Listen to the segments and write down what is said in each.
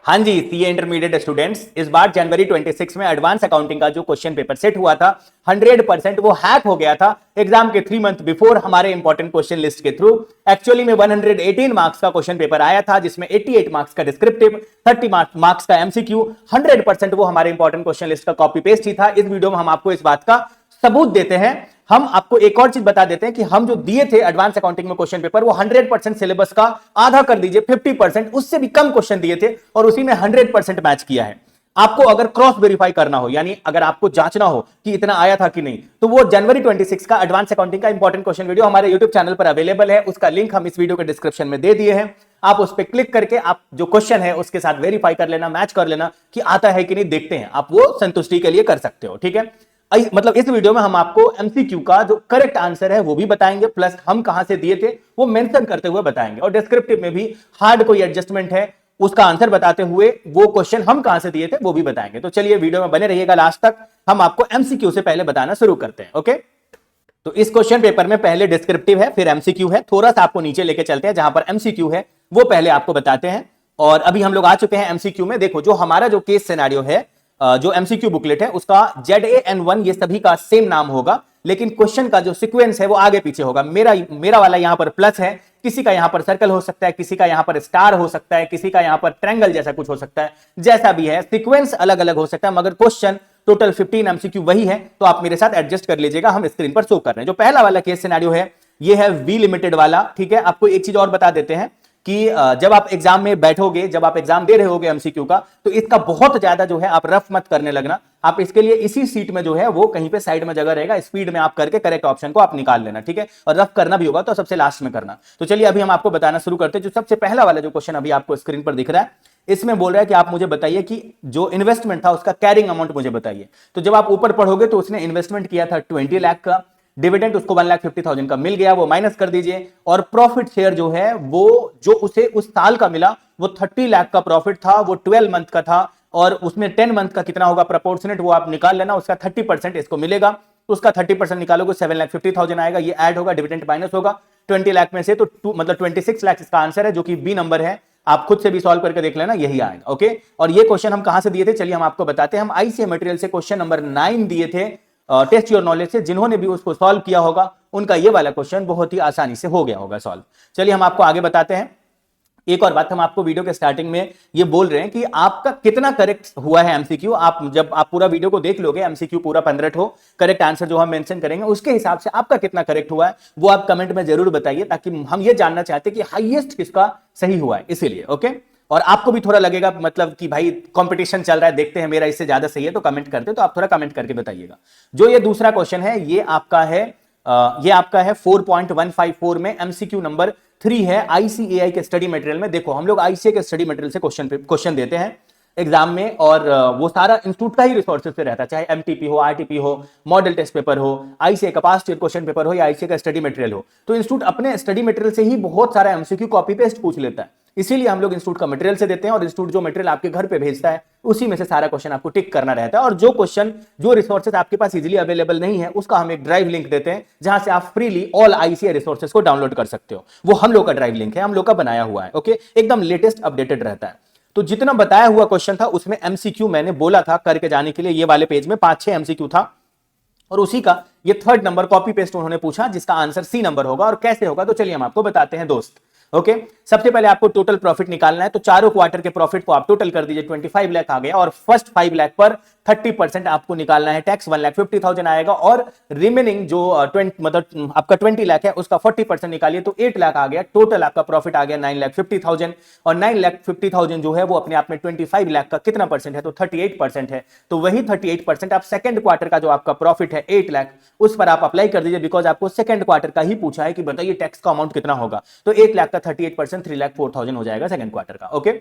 हाँ जी, CA intermediate students, इस बार जनवरी 26 में एडवांस अकाउंटिंग का जो क्वेश्चन पेपर सेट हुआ था 100% वो हैक हो गया था एग्जाम के 3 मंथ बिफोर हमारे इंपॉर्टेंट क्वेश्चन लिस्ट के थ्रू। एक्चुअली में 118 मार्क्स का क्वेश्चन पेपर आया था, जिसमें 88 मार्क्स का डिस्क्रिप्टिव, 30 मार्क्स का एमसीक्यू, 100% वो हमारे इंपॉर्टेंट क्वेश्चन लिस्ट का कॉपी पेस्ट ही था। इस वीडियो में हम आपको इस बात का सबूत देते हैं। हम आपको एक और चीज बता देते हैं कि हम जो दिए थे एडवांस अकाउंटिंग में क्वेश्चन पेपर, वो 100% सिलेबस का आधा कर दीजिए, 50%, उससे भी कम क्वेश्चन दिए थे और उसी में 100% मैच किया है। आपको अगर क्रॉस वेरीफाई करना हो, यानी अगर आपको जांचना हो कि इतना आया था कि नहीं, तो वो जनवरी 26 का एडवांस अकाउंटिंग का इंपॉर्टेंट क्वेश्चन वीडियो हमारे यूट्यूब चैनल पर अवेलेबल है। उसका लिंक हम इस वीडियो के डिस्क्रिप्शन में दे दिए हैं। आप उस पर क्लिक करके आप जो क्वेश्चन है उसके साथ वेरीफाई कर लेना, मैच कर लेना कि आता है कि नहीं, देखते हैं। आप वो संतुष्टि के लिए कर सकते हो, ठीक है। मतलब इस वीडियो में हम आपको एमसीक्यू का जो करेक्ट आंसर है वो भी बताएंगे, प्लस हम कहां से दिए थे वो मेंशन करते हुए बताएंगे, और डिस्क्रिप्टिव में भी हार्ड कोई एडजस्टमेंट है उसका आंसर बताते हुए वो क्वेश्चन हम कहां से दिए थे वो भी बताएंगे। तो चलिए वीडियो में बने रहिएगा लास्ट तक। हम आपको एमसीक्यू से पहले बताना शुरू करते हैं, ओके। तो इस क्वेश्चन पेपर में पहले डिस्क्रिप्टिव है, फिर एमसीक्यू है। थोड़ा सा आपको नीचे लेके चलते हैं, जहां पर एमसीक्यू है वो पहले आपको बताते हैं। और अभी हम लोग आ चुके हैं एमसीक्यू में। देखो, जो हमारा जो केस सिनेरियो है, जो एमसीक्यू बुकलेट है, उसका ZAN1 ये सभी का सेम नाम होगा, लेकिन क्वेश्चन का जो सीक्वेंस है वो आगे पीछे होगा। मेरा वाला यहां पर प्लस है, किसी का यहां पर सर्कल हो सकता है, किसी का यहां पर स्टार हो सकता है, किसी का यहां पर ट्रायंगल जैसा कुछ हो सकता है। जैसा भी है, सीक्वेंस अलग अलग हो सकता है, मगर क्वेश्चन टोटल 15 एमसीक्यू वही है। तो आप मेरे साथ एडजस्ट कर लीजिएगा, हम स्क्रीन पर शो कर रहे हैं। जो पहला वाला केस सिनेरियो है ये है वी लिमिटेड वाला, ठीक है। आपको एक चीज और बता देते हैं कि जब आप एग्जाम में बैठोगे, जब आप एग्जाम दे रहे होगे एमसीक्यू का, तो इसका बहुत ज्यादा जो है आप रफ मत करने लगना। आप इसके लिए इसी सीट में जो है वो कहीं पे साइड में जगह रहेगा, स्पीड में आप करके करेक्ट ऑप्शन को आप निकाल लेना, ठीक है। और रफ करना भी होगा तो सबसे लास्ट में करना। तो चलिए अभी हम आपको बताना शुरू करते हैं। जो सबसे पहला वाला जो क्वेश्चन अभी आपको स्क्रीन पर दिख रहा है, इसमें बोल रहा है कि आप मुझे बताइए कि जो इन्वेस्टमेंट था उसका कैरिंग अमाउंट मुझे बताइए। तो जब आप ऊपर पढ़ोगे तो उसने इन्वेस्टमेंट किया था 20 लाख का, डिविडेंड उसको 1,50,000 का मिल गया, वो माइनस कर दीजिए। और प्रॉफिट शेयर जो है वो जो उसे उस साल का मिला वो 30 लाख का प्रॉफिट था, वो 12 मंथ का था, और उसमें 10 मंथ का कितना होगा प्रोपोर्शनेट वो आप निकाल लेना। उसका 30% इसको मिलेगा, तो उसका 30% निकालोगे 7,50,000 आएगा। ये ऐड होगा, डिविडेंड माइनस होगा 20 लाख में से, तो मतलब 26 लाख इसका आंसर है, जो कि बी नंबर है। आप खुद से भी सॉल्व करके देख लेना, यही आएगा, ओके। और ये क्वेश्चन हम कहां से दिए थे, चलिए हम आपको बताते हैं। हम आईसीए मटेरियल से क्वेश्चन नंबर 9 दिए थे, टेस्ट योर नॉलेज से। जिन्होंने भी उसको सॉल्व किया होगा उनका ये वाला क्वेश्चन बहुत ही आसानी से हो गया होगा सॉल्व। चलिए हम आपको आगे बताते हैं। एक और बात, हम आपको वीडियो के स्टार्टिंग में ये बोल रहे हैं कि आपका कितना करेक्ट हुआ है एमसीक्यू। आप जब आप पूरा वीडियो को देख लोगे, एमसीक्यू पूरा 15 हो, करेक्ट आंसर जो हम मेंशन करेंगे उसके हिसाब से आपका कितना करेक्ट हुआ है वो आप कमेंट में जरूर बताइए, ताकि हम ये जानना चाहते हैं कि हाईएस्ट किसका सही हुआ है, इसीलिए, ओके। और आपको भी थोड़ा लगेगा मतलब कि भाई कंपटीशन चल रहा है, देखते हैं मेरा इससे ज्यादा सही है तो कमेंट करते हैं, तो आप थोड़ा कमेंट करके बताइएगा। जो ये दूसरा क्वेश्चन है ये आपका है 4.154 में एमसीक्यू नंबर 3 है आईसीएआई के स्टडी मटेरियल में। देखो, हम लोग आईसीए के स्टडी मटेरियल से क्वेश्चन देते हैं एग्जाम में, और वो सारा इंस्टीट्यूट का ही रिसोर्सेज से रहता है, चाहे एमटीपी हो, आरटीपी हो, मॉडल टेस्ट पेपर हो, आईसीए का पास्ट ईयर क्वेश्चन पेपर हो, या आईसीए का स्टडी मटेरियल हो। तो इंस्टीट्यूट अपने स्टडी मटेरियल से ही बहुत सारा एमसीक्यू कॉपी पेस्ट पूछ लेता है, इसीलिए हम लोग इंस्टीट्यूट का मटेरियल से देते हैं, और इंस्टीट्यूट जो मटेरियल आपके घर पे भेजता है उसी में से सारा क्वेश्चन आपको टिक करना रहता है। और जो क्वेश्चन, जो रिसोर्सेज आपके पास इजीली अवेलेबल नहीं है, उसका हम एक ड्राइव लिंक देते हैं, जहां से आप फ्रीली ऑल आईसीए रिसोर्सेज को डाउनलोड कर सकते हो। वो हम लोग का ड्राइव लिंक है, हम लोग का बनाया हुआ है, ओके। एकदम लेटेस्ट अपडेटेड रहता है। तो जितना बताया हुआ क्वेश्चन था उसमें एमसीक्यू मैंने बोला था करके जाने के लिए, ये वाले पेज में 5-6 एमसीक्यू था, और उसी का ये 3rd नंबर कॉपी पेस्ट उन्होंने पूछा, जिसका आंसर सी नंबर होगा। और कैसे होगा तो चलिए हम आपको बताते हैं दोस्त, ओके। सबसे पहले आपको टोटल प्रॉफिट निकालना है, तो चारों क्वार्टर के प्रॉफिट को आप टोटल कर दीजिए, 25 लाख आ गया, और फर्स्ट 5 लाख पर 30% आपको निकालना है टैक्स, 1,50,000 आएगा, और रिमेनिंग जो 20 मतलब आपका 20 लाख है उसका 40% निकालिए, तो 8 लाख आ गया। टोटल आपका प्रॉफिट आ गया 9,50,000, और 9,50,000 जो है वो अपने आप में 25 लाख का कितना परसेंट है, तो 38% है। तो वही 38% आप सेकंड क्वार्टर का जो आपका प्रॉफिट है 8 लाख, उस पर आप अप्लाई कर दीजिए, बिकॉज आपको सेकंड क्वार्टर का ही पूछा है कि बताइए टैक्स का अमाउंट कितना होगा। तो 8 लाख का 38% 3,04,000 हो जाएगा सेकंड क्वार्टर का, ओके।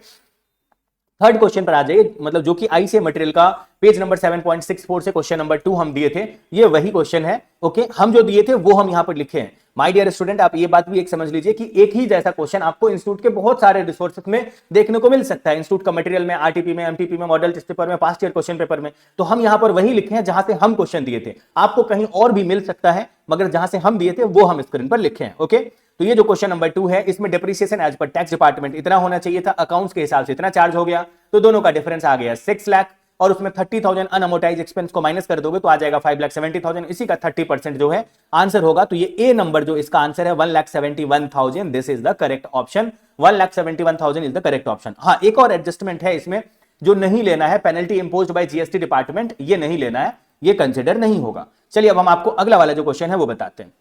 थर्ड क्वेश्चन पर आ जाइए, मतलब जो कि आईसीए मटेरियल का पेज नंबर 7.64 से क्वेश्चन नंबर 2 हम दिए थे, ये वही क्वेश्चन है, ओके। हम जो दिए थे वो हम यहां पर लिखे हैं। माय डियर स्टूडेंट, आप ये बात भी एक समझ लीजिए कि एक ही जैसा क्वेश्चन आपको इंस्टीट्यूट के बहुत सारे रिसोर्सेज में देखने को मिल सकता है, इंस्टीट्यूट का मटेरियल में, आरटीपी में, एमटीपी में, मॉडल टेस्ट पेपर में, पास्ट ईयर क्वेश्चन पेपर में। तो हम यहां पर वही लिखे हैं जहां से हम क्वेश्चन दिए थे, आपको कहीं और भी मिल सकता है, मगर जहां से हम दिए थे वो हम स्क्रीन पर लिखे हैं। ओके, तो ये जो क्वेश्चन नंबर 2 है, इसमें depreciation as per tax department इतना होना चाहिए था, अकाउंट्स के हिसाब से इतना चार्ज हो गया, तो दोनों का डिफरेंस आ गया 6 लाख, और उसमें 30,000 अनअमोटाइज एक्सपेंस को माइनस कर दोगे तो आ जाएगा 5,70,000, इसी का 30% जो है आंसर होगा। तो ये ए नंबर जो इसका आंसर है 1,71,000, this is the correct option, 1,71,000 is the correct option. हाँ, एक और एडजस्टमेंट है इसमें जो नहीं लेना है, penalty imposed by GST department, ये नहीं लेना है, ये कंसिडर नहीं होगा। चलिए अब हम आपको अगला वाला जो क्वेश्चन है वो बताते हैं।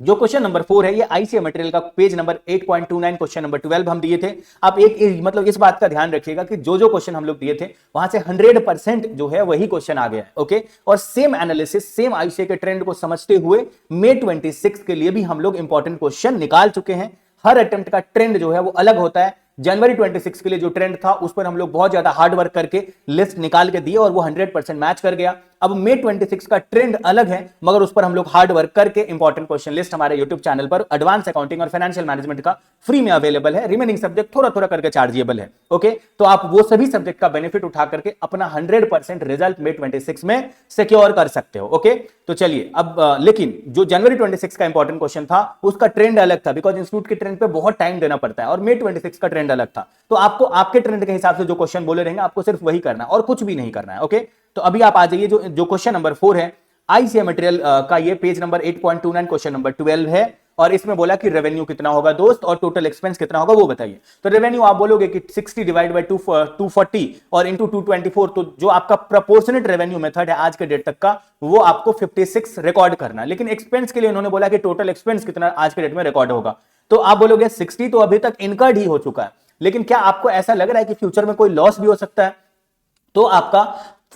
जो क्वेश्चन नंबर 4 है, ये आईसीए मटेरियल का पेज नंबर 8.29 क्वेश्चन नंबर 12 हम दिए थे। आप एक मतलब इस बात का ध्यान रखिएगा कि जो क्वेश्चन हम लोग दिए थे वहां से 100% जो है वही क्वेश्चन आ गया है। ओके, और सेम एनालिसिस, सेम आईसीए के ट्रेंड को समझते हुए May 26 के लिए भी हम लोग इंपॉर्टेंट क्वेश्चन निकाल चुके हैं। हर अटेम्प्ट का ट्रेंड जो है वो अलग होता है। जनवरी 26 के लिए जो ट्रेंड था उस पर हम लोग बहुत ज्यादा हार्ड वर्क करके लिस्ट निकाल के दिए और वो 100% मैच कर गया। अब May 26 का ट्रेंड अलग है, मगर उस पर हम लोग हार्ड वर्क करके इंपॉर्टेंट क्वेश्चन लिस्ट हमारे यूट्यूब चैनल पर एडवांस अकाउंटिंग और फाइनेंशियल मैनेजमेंट का फ्री में अवेलेबल है। रिमेनिंग सब्जेक्ट थोड़ा थोड़ा करके चार्जेबल है। ओके, तो आप वो सभी सब्जेक्ट का बेनिफिट उठा करके अपना 100% रिजल्ट May 26 में सिक्योर कर सकते हो। ओके, तो चलिए अब लेकिन जो जनवरी 26 का इंपॉर्टेंट क्वेश्चन था उसका ट्रेंड अलग था, बिकॉज इंस्टीट्यूट के ट्रेंड पे बहुत टाइम देना पड़ता है, और May 26 का ट्रेंड अलग था। तो आपको आपके ट्रेंड के हिसाब से जो क्वेश्चन बोले रहेंगे आपको सिर्फ वही करना है और कुछ भी नहीं करना है। ओके, तो अभी आप आ जाइए, जो क्वेश्चन नंबर 4 है आईसीए मटेरियल का, ये पेज नंबर 8.29 क्वेश्चन नंबर 12 है, और इसमें बोला कि रेवेन्यू कितना होगा दोस्त और टोटल एक्सपेंस कितना होगा वो बताइए। तो रेवेन्यू आप बोलोगे कि 60 डिवाइड बाय 240 और इंटू 224, तो जो आपका प्रोपोर्शनेट रेवेन्यू मेथड है आज के डेट तक का वो आपको 56 रिकॉर्ड करना है। लेकिन एक्सपेंस के लिए उन्होंने बोला कि टोटल एक्सपेंस कितना आज के डेट में रिकॉर्ड होगा, तो आप बोलोगे 60 तो अभी तक इनकर्ड ही हो चुका है, लेकिन क्या आपको ऐसा लग रहा है कि फ्यूचर में कोई लॉस भी हो सकता है? तो आपका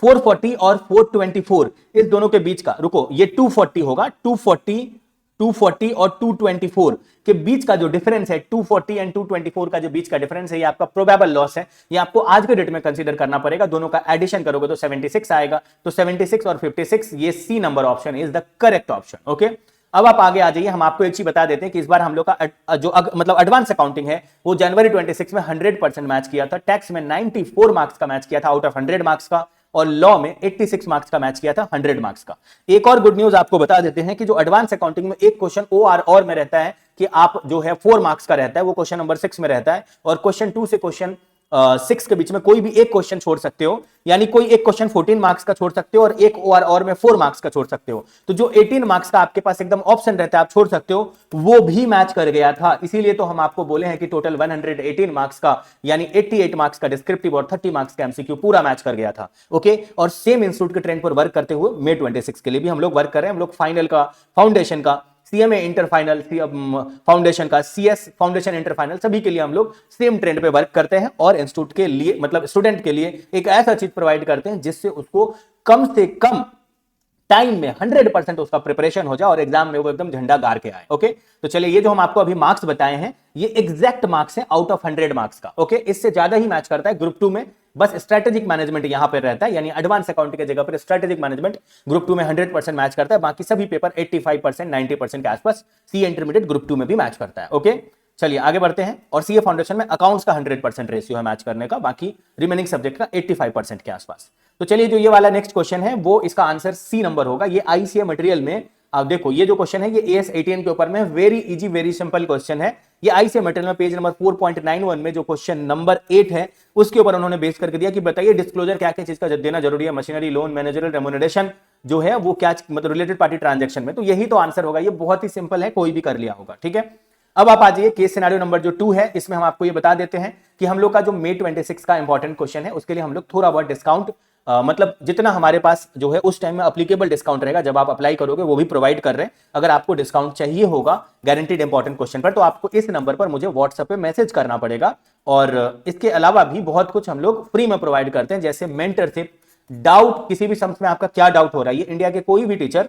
440 और 424 इस दोनों के बीच का, रुको, ये 240 होगा, 240 और 224 के बीच का जो डिफरेंस है, 240 एंड 224 का जो बीच का डिफरेंस है, ये आपका प्रोबेबल लॉस है। ये आपको आज के डेट में कंसीडर करना पड़ेगा। दोनों का एडिशन करोगे तो 76 आएगा। तो 76 और 56, ये C number option is the correct option. Okay, अब आप आगे आ जाइए। हम आपको एक चीज बता देते हैं कि इस बार हम लोग का जो मतलब एडवांस अकाउंटिंग है वो जनवरी 26 में 100% मैच किया था, टैक्स में 94 मार्क्स का मैच किया था आउट ऑफ 100 मार्क्स का, और लॉ में 86 मार्क्स का मैच किया था 100 मार्क्स का। एक और गुड न्यूज आपको बता देते हैं कि जो एडवांस अकाउंटिंग में एक क्वेश्चन ओआर और में रहता है कि आप जो है 4 मार्क्स का रहता है, वो क्वेश्चन नंबर 6 में रहता है, और क्वेश्चन 2 से क्वेश्चन 6 के बीच में कोई भी एक क्वेश्चन छोड़ सकते हो, यानी कोई एक क्वेश्चन 14 मार्क्स का छोड़ सकते हो और एक ओआर और में 4 मार्क्स का छोड़ सकते हो। तो जो 18 मार्क्स का आपके पास एकदम ऑप्शन रहता है आप छोड़ सकते हो, वो भी मैच कर गया था। इसीलिए तो हम आपको बोले हैं कि टोटल 118 मार्क्स का, यानी 88 मार्क्स का डिस्क्रिप्टिव और 30 मार्क्स का एमसीक्यू पूरा मैच कर गया था। ओके, और सेम इंस्टीट्यूट के ट्रेंड पर वर्क करते हुए May 26 के लिए भी हम लोग वर्क कर रहे हैं। हम लोग फाइनल का, फाउंडेशन का, सीएमए इंटर फाइनल, फाउंडेशन का, सीएस फाउंडेशन इंटर फाइनल, सभी के लिए हम लोग सेम ट्रेंड पे वर्क करते हैं, और इंस्टीट्यूट के लिए मतलब स्टूडेंट के लिए एक ऐसा चीज प्रोवाइड करते हैं जिससे उसको कम से कम टाइम में 100% उसका प्रिपरेशन हो जाए और एग्जाम में वो एकदम झंडा गाड़ के आए। ओके, तो चलिए ये जो हम आपको अभी मार्क्स बताए हैं ये एग्जैक्ट मार्क्स हैं आउट ऑफ 100 मार्क्स का। ओके, इससे ज्यादा ही मैच करता है ग्रुप 2 में, बस स्ट्रेटेजिक मैनेजमेंट यहां पर रहता है, यानी एडवांस अकाउंटिंग की जगह पर स्ट्रेटेजिक मैनेजमेंट ग्रुप 2 में 100% मैच करता है। बाकी सभी पेपर 85% 90% के आसपास सी इंटरमीडिएट ग्रुप 2 में भी मैच करता है। ओके, चलिए आगे बढ़ते हैं। और सीए फाउंडेशन में अकाउंट्स का 100% रेशियो है मैच करने का, बाकी रिमेनिंग सब्जेक्ट का 85% के आसपास। तो चलिए जो ये वाला नेक्स्ट क्वेश्चन है वो इसका आंसर सी नंबर होगा। ये आईसीए मटेरियल में आप देखो, ये जो क्वेश्चन है ये एएस 18 के ऊपर में very easy very simple question है। ये आईसीए मटेरियल में पेज नंबर 4.91 में जो क्वेश्चन नंबर 8 है उसके ऊपर उन्होंने बेस करके दिया कि बताइए डिस्क्लोजर क्या क्या चीज का देना जरूरी है, मशीनरी, लोन, मैनेजरल रेम्युनरेशन जो है वो क्या, मतलब रिलेटेड पार्टी ट्रांजैक्शन में। तो यही तो आंसर होगा। ये बहुत ही सिंपल है, कोई भी कर लिया होगा। ठीक है, अब आप आ जाइए केस सिनेरियो नंबर जो 2 है, इसमें हम आपको ये बता देते हैं कि हम लोग का जो May 26 का इंपॉर्टेंट क्वेश्चन है उसके लिए हम लोग थोड़ा बहुत डिस्काउंट, मतलब जितना हमारे पास जो है उस टाइम में अप्लीकेबल डिस्काउंट रहेगा जब आप अप्लाई करोगे वो भी प्रोवाइड कर रहे हैं। अगर आपको डिस्काउंट चाहिए होगा गारंटीड इंपॉर्टेंट क्वेश्चन पर तो आपको इस नंबर पर मुझे व्हाट्सएप पे मैसेज करना पड़ेगा। और इसके अलावा भी बहुत कुछ हम लोग फ्री में प्रोवाइड करते हैं, जैसे मेंटरशिप, डाउट, किसी भी सम्स में आपका क्या डाउट हो रहा है, ये इंडिया के कोई भी टीचर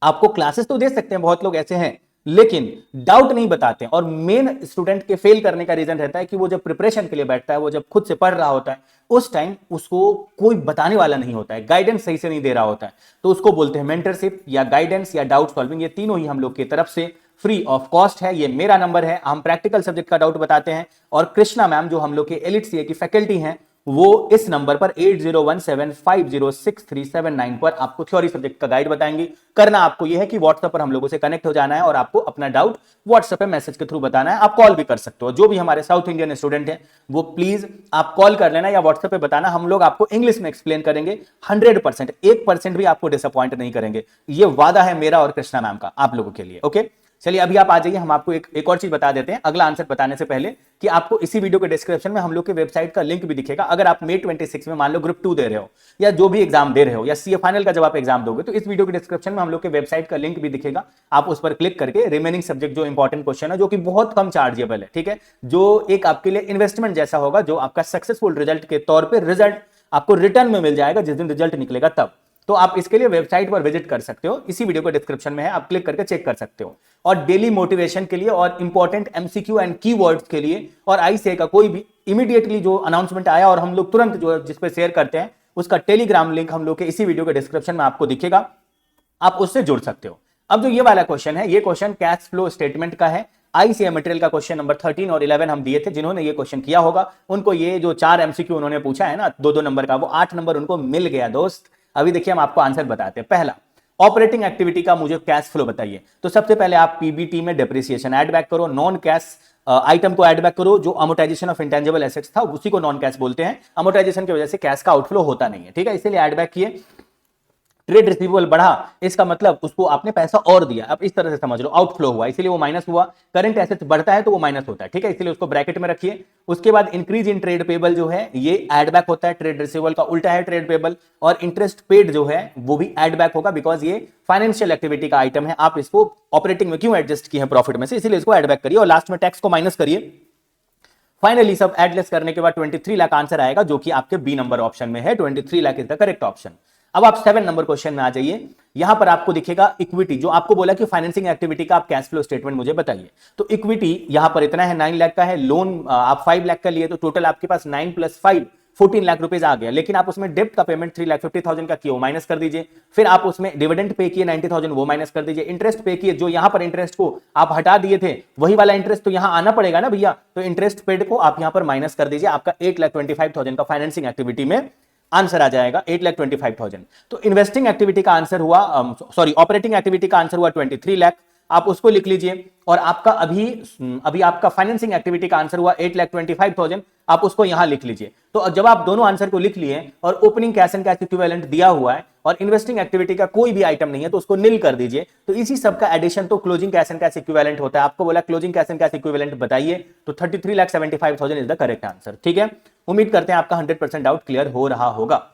आपको क्लासेस तो दे सकते हैं। बहुत लोग ऐसे हैं लेकिन डाउट नहीं बताते हैं। और मेन स्टूडेंट के फेल करने का रीजन रहता है कि वो जब प्रिपरेशन के लिए बैठता है, वो जब खुद से पढ़ रहा होता है, उस टाइम उसको कोई बताने वाला नहीं होता है, गाइडेंस सही से नहीं दे रहा होता है, तो उसको बोलते हैं मेंटरशिप या गाइडेंस या डाउट सॉल्विंग। ये तीनों ही हम लोग की तरफ से फ्री ऑफ कॉस्ट है। ये मेरा नंबर है, हम प्रैक्टिकल सब्जेक्ट का डाउट बताते हैं। और कृष्णा मैम जो हम लोग के एलिट सीए की फैकल्टी हैं, वो इस नंबर पर 8017506379 पर आपको थ्योरी सब्जेक्ट का गाइड बताएंगे। करना आपको यह है कि व्हाट्सएप पर हम लोगों से कनेक्ट हो जाना है और आपको अपना डाउट व्हाट्सएप पे मैसेज के थ्रू बताना है। आप कॉल भी कर सकते हो, जो भी हमारे साउथ इंडियन स्टूडेंट हैं वो प्लीज आप कॉल कर लेना या व्हाट्सएप पे बताना, हम लोग आपको इंग्लिश में एक्सप्लेन करेंगे 100%, 1% भी आपको डिसअपॉइंट नहीं करेंगे। ये वादा है मेरा और कृष्णा मैम का आप लोगों के लिए। ओके, चलिए अभी आप आ जाइए, हम आपको एक और चीज बता देते हैं अगला आंसर बताने से पहले, कि आपको इसी वीडियो के डिस्क्रिप्शन में हम लोग के वेबसाइट का लिंक भी दिखेगा। अगर आप May 26 में मान लो ग्रुप 2 दे रहे हो या जो भी एग्जाम दे रहे हो या सीए फाइनल का जब आप एग्जाम दोगे, तो इस वीडियो के डिस्क्रिप्शन में हम लोग के वेबसाइट का लिंक भी दिखेगा। आप उस पर क्लिक करके रिमेनिंग सब्जेक्ट जो इंपॉर्टेंट क्वेश्चन है, जो कि बहुत कम चार्जेबल है, ठीक है, जो एक आपके लिए इन्वेस्टमेंट जैसा होगा, जो आपका सक्सेसफुल रिजल्ट के तौर पर रिजल्ट आपको रिटर्न में मिल जाएगा जिस दिन रिजल्ट निकलेगा तब। तो आप इसके लिए वेबसाइट पर विजिट कर सकते हो, इसी वीडियो को डिस्क्रिप्शन में है, आप क्लिक करके चेक कर सकते हो। और डेली मोटिवेशन के लिए और इंपॉर्टेंट एमसीक्यू एंड कीवर्ड्स के लिए और आईसीए का कोई भी इमीडिएटली जो अनाउंसमेंट आया और हम लोग तुरंत जो जिस पे शेयर करते हैं, उसका टेलीग्राम लिंक हम लोग के इसी वीडियो के डिस्क्रिप्शन में आपको दिखेगा, आप उससे जुड़ सकते हो। अब जो ये वाला क्वेश्चन है, ये क्वेश्चन कैश फ्लो स्टेटमेंट का है। आईसीए मटेरियल का क्वेश्चन नंबर 13 और 11 हम दिए थे। जिन्होंने ये क्वेश्चन किया होगा उनको ये जो 4 एमसीक्यू उन्होंने पूछा है ना 2-2 नंबर का, वो 8 नंबर उनको मिल गया दोस्त। अभी देखिए हम आपको आंसर बताते हैं। पहला, ऑपरेटिंग एक्टिविटी का मुझे कैश फ्लो बताइए। तो सबसे पहले आप पीबीटी में डेप्रिसिएशन ऐड बैक करो, नॉन कैश आइटम को ऐड बैक करो, जो अमोर्टाइजेशन ऑफ इंटेंजिबल एसेट्स था उसी को नॉन कैश बोलते हैं। अमोर्टाइजेशन की वजह से कैश का आउटफ्लो होता नहीं है, ठीक है, इसीलिए ऐड बैक किए। ट्रेड रिसीवेबल बढ़ा, इसका मतलब उसको आपने पैसा और दिया, अब इस तरह से समझ लो, आउटफ्लो हुआ इसीलिए वो माइनस हुआ। करंट एसेट्स बढ़ता है तो वो माइनस होता है, ठीक है, इसीलिए उसको ब्रैकेट में रखिए। उसके बाद इंक्रीज इन ट्रेड पेबल जो है ये ऐड बैक होता है, ट्रेड रिसीवेबल का उल्टा है ट्रेड पेबल। और इंटरेस्ट पेड जो है वो भी ऐड बैक होगा, बिकॉज ये फाइनेंशियल एक्टिविटी का आइटम है। आप इसको ऑपरेटिंग में क्यों एडजस्ट किए हैं प्रॉफिट में से, इसीलिए इसको ऐड बैक करिए और लास्ट में टैक्स को माइनस करिए। फाइनली सब एडलेस करने के बाद 23 लाख आंसर आएगा, जो कि आपके बी नंबर ऑप्शन में है। 23 lakh is the correct option. अब आप 7 नंबर क्वेश्चन में आ जाइए। यहां पर आपको दिखेगा इक्विटी, जो आपको बोला कि फाइनेंसिंग एक्टिविटी का आप कैश फ्लो स्टेटमेंट मुझे बताइए। तो इक्विटी यहां पर इतना है, 9 लाख का है। लोन आप 5 लाख का लिए, तो टोटल आपके पास 9 + 5 14 लाख रुपीज आ गया। लेकिन आप उसमें डेप्ट का पेमेंट 3,50,000 का किया, वो माइनस कर दीजिए। फिर आप उसमें डिविडेंड पे किए 90,000, वो माइनस कर दीजिए। इंटरेस्ट पे किए, जो यहां पर इंटरेस्ट को आप हटा दिए थे, वही वाला इंटरेस्ट तो यहां आना पड़ेगा ना भैया, तो इंटरेस्ट पेड को आप यहां पर माइनस कर दीजिए। आपका 8,25,000 का फाइनेंसिंग एक्टिविटी में आंसर आ जाएगा, 8,25,000। तो इन्वेस्टिंग एक्टिविटी का आंसर हुआ, सॉरी ऑपरेटिंग एक्टिविटी का आंसर हुआ 23 लाख, आप उसको लिख लीजिए। और आपका अभी आपका फाइनेंसिंग एक्टिविटी का आंसर हुआ 8,25,000, आप उसको यहां लिख लीजिए। तो जब आप दोनों आंसर को लिख लिए और opening cash and cash equivalent दिया हुआ है और इन्वेस्टिंग एक्टिविटी का कोई भी आइटम नहीं है, तो उसको नील कर दीजिए। तो इसी सब का एडिशन तो closing cash and cash equivalent होता है। आपको बोला closing cash and cash equivalent बताइए, तो 33,75,000 इज द करेक्ट आंसर, ठीक है। उम्मीद करते हैं आपका 100% डाउट क्लियर हो रहा होगा।